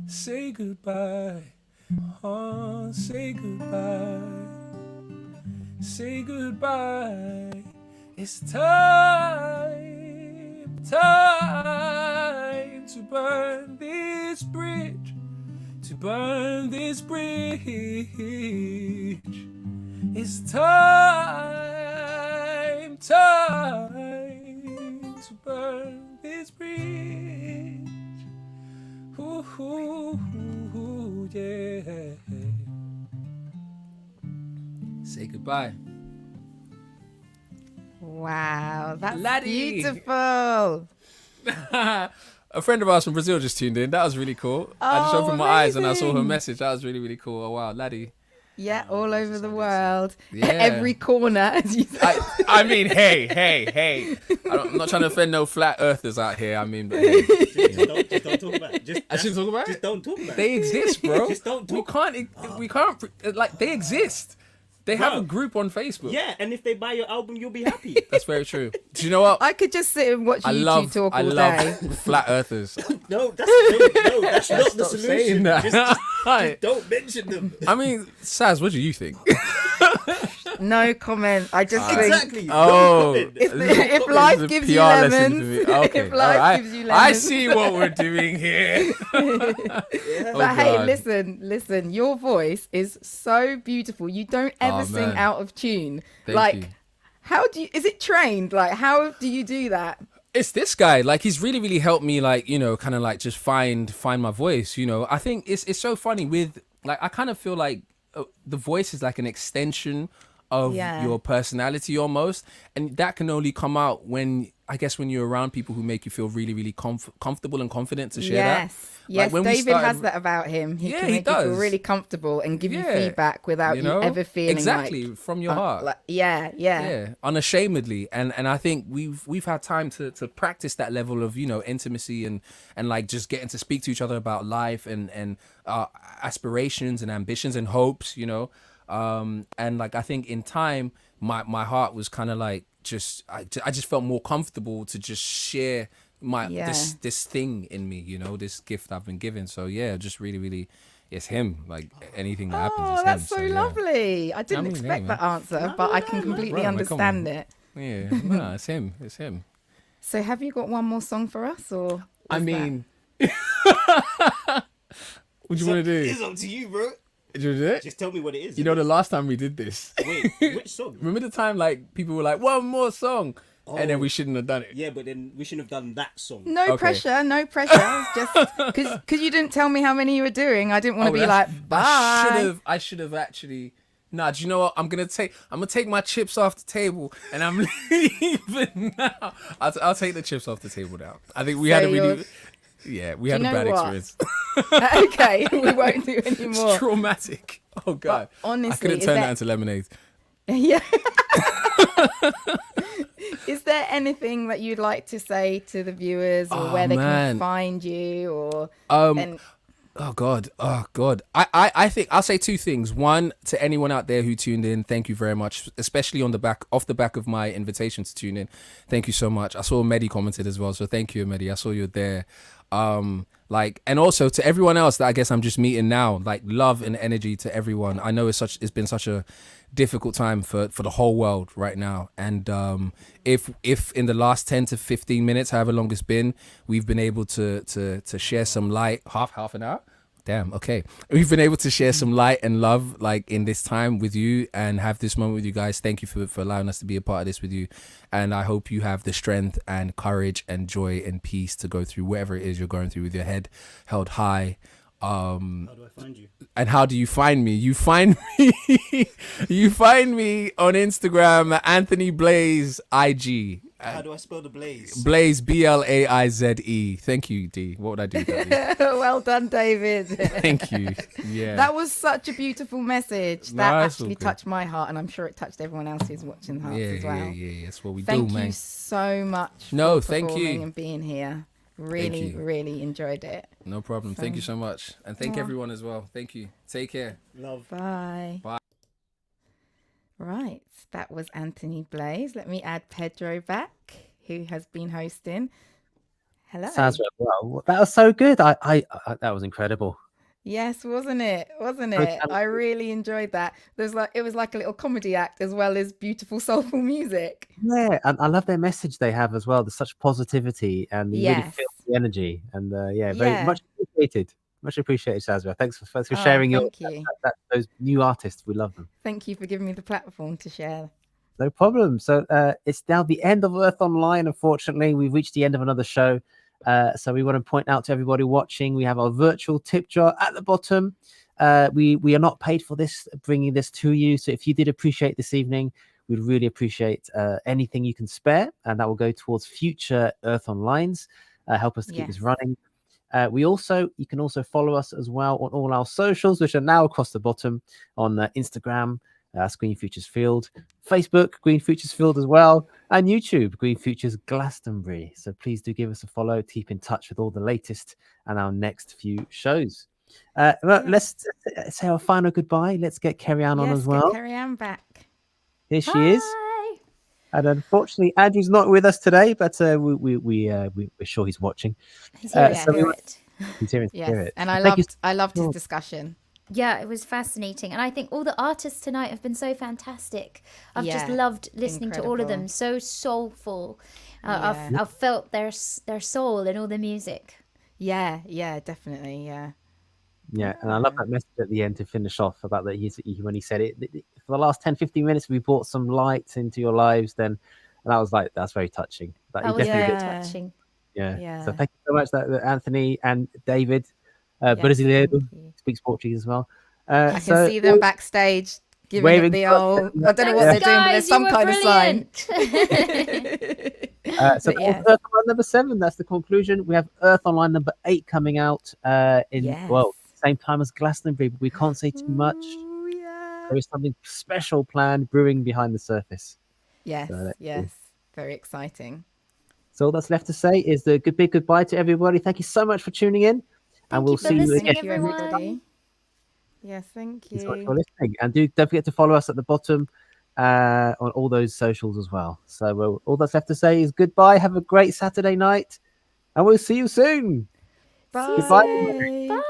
say goodbye, oh, say goodbye, say goodbye. It's time to burn this bridge, to burn this bridge. It's time to burn this bridge. Ooh, ooh, ooh, yeah. Say goodbye. Wow, that's Laddie. beautiful. A friend of ours from Brazil just tuned in. That was really cool. I just opened my eyes and I saw her amazing. message. That was really, really cool. Oh, wow, laddie. Yeah, all over the world. Yeah. Every corner, as you said. I mean, hey. I'm not trying to offend no flat earthers out here. I mean, but hey. Just don't talk about it. I shouldn't talk about Just it? don't talk about it. They exist, bro. Just don't talk. We can't, like, they exist. They have a group on Facebook. Yeah, and if they buy your album, you'll be happy. That's very true. Do you know what? I could just sit and watch you two talk all day. Flat earthers. No, that's not the Stop solution. saying that. Just don't mention them. I mean, Saz, what do you think? No comment. I just think Exactly. Oh, if life gives you lemons, okay. if life gives you lemons. I see what we're doing here. But hey, listen, your voice is so beautiful. You don't ever sing man. out of tune. Thank you. How do you, is it trained? Like, how do you do that? It's this guy. Like, he's really, really helped me, like, you know, kind of like just find my voice, you know. I think it's so funny with, like, I kind of feel like the voice is like an extension of your personality almost. And that can only come out when I guess when you're around people who make you feel really, really comfortable and confident to share that. Yes, when David has that about him. He can make you feel really comfortable and give you feedback without you ever feeling from your heart. Unashamedly. And I think we've had time to practice that level of, intimacy and like just getting to speak to each other about life and aspirations and ambitions and hopes, and like I think in time my heart was kind of like I just felt more comfortable to just share this thing in me, this gift I've been given. So just really, really, it's him. Like anything that happens, it's that's him. so lovely. I didn't expect that answer, but I can completely understand it. Yeah, no, it's him. It's him. So have you got one more song for us, or? What do you want to do? It's up to you, bro. Do you want to do it? Just tell me what it is. The last time we did this. Wait, which song? Remember the time like people were like, one more song? And then we shouldn't have done it. Yeah, but then we shouldn't have done that song. No pressure. It's just because you didn't tell me how many you were doing. I didn't want to be like, bye. I should have actually. Nah, do you know what? I'm gonna take my chips off the table, and I'm leaving now. I'll take the chips off the table now. I think we had a really. Yeah, we had a bad experience. Okay, we won't do any more. It's traumatic. Oh God, but honestly, I couldn't turn that into lemonade. Yeah. Is there anything that you'd like to say to the viewers, or where they can find you, or? Oh God. I think I'll say two things. One, to anyone out there who tuned in, thank you very much, especially off the back of my invitation to tune in. Thank you so much. I saw Mehdi commented as well, so thank you, Mehdi. I saw you there. And also to everyone else that I guess I'm just meeting now, like love and energy to everyone. I know it's been such a difficult time for the whole world right now, and if in the last 10 to 15 minutes, however long it's been, we've been able to share some light. Half an hour. Damn. Okay. We've been able to share some light and love like in this time with you and have this moment with you guys. Thank you for allowing us to be a part of this with you. And I hope you have the strength and courage and joy and peace to go through whatever it is you're going through with your head held high. How do I find you? And how do you find me? You find me on Instagram, Anthony Blaize IG. How do I spell the Blaize? Blaize, Blaize. Thank you, D. What would I do without you? Well done, David. Thank you. Yeah. That was such a beautiful message. That actually touched my heart, and I'm sure it touched everyone else who's watching hearts as well. Yeah. That's what we do, Thank man. you so much for performing and being here. Really, really enjoyed it. No problem. Thank you so much. And thank everyone as well. Thank you. Take care. Love. Bye. Bye. Right. That was Anthony Blaize. Let me add Pedro back, who has been hosting. Hello. Sazrah, well, that was so good. I that was incredible. Yes, wasn't it? I really enjoyed that. It was like a little comedy act as well as beautiful soulful music. Yeah, and I love their message they have as well. There's such positivity and you really feel the energy. And very much appreciated. Much appreciated, Sazrah. Thanks for sharing those new artists. We love them. Thank you for giving me the platform to share. No problem. So it's now the end of Earth Online. Unfortunately, we've reached the end of another show. So we want to point out to everybody watching, we have our virtual tip jar at the bottom. We are not paid for this, bringing this to you. So if you did appreciate this evening, we'd really appreciate anything you can spare, and that will go towards future Earth Onlines. Help us to keep this running. You can also follow us as well on all our socials, which are now across the bottom on Instagram. That's Green Futures Field, Facebook, Green Futures Field as well, and YouTube, Green Futures Glastonbury. So please do give us a follow, keep in touch with all the latest and our next few shows. Let's say our final goodbye. Let's get Carrie Ann on as well. Carrie Ann back. Here she is. And unfortunately, Andrew's not with us today, but we're sure he's watching. He's here He's here to hear it. And I loved his discussion. Yeah, it was fascinating. And I think all the artists tonight have been so fantastic. I've just loved listening to all of them. So soulful. I've felt their soul in all the music. Yeah, definitely. Yeah, and I love that message at the end to finish off about that. When he said it, for the last 10-15 minutes, we brought some light into your lives, then and that's very touching. That was very touching. Yeah. So thank you so much, Anthony and David. Brasileiro speaks Portuguese as well. I can see them backstage giving it the old. I don't know what they're doing, but there's some kind of sign. So But yes. Earth Online number 7, that's the conclusion. We have Earth Online number 8 coming out in well, same time as Glastonbury, but we can't say too much. Ooh, yeah. There is something special planned brewing behind the surface. Yes, So yes. Very exciting. So all that's left to say is the big goodbye to everybody. Thank you so much for tuning in. And we'll see you again. Thank you, everybody. Yes, thank Thanks so much you. for listening. And don't forget to follow us at the bottom on all those socials as well. So all that's left to say is goodbye. Have a great Saturday night. And we'll see you soon. Bye. Goodbye. Bye.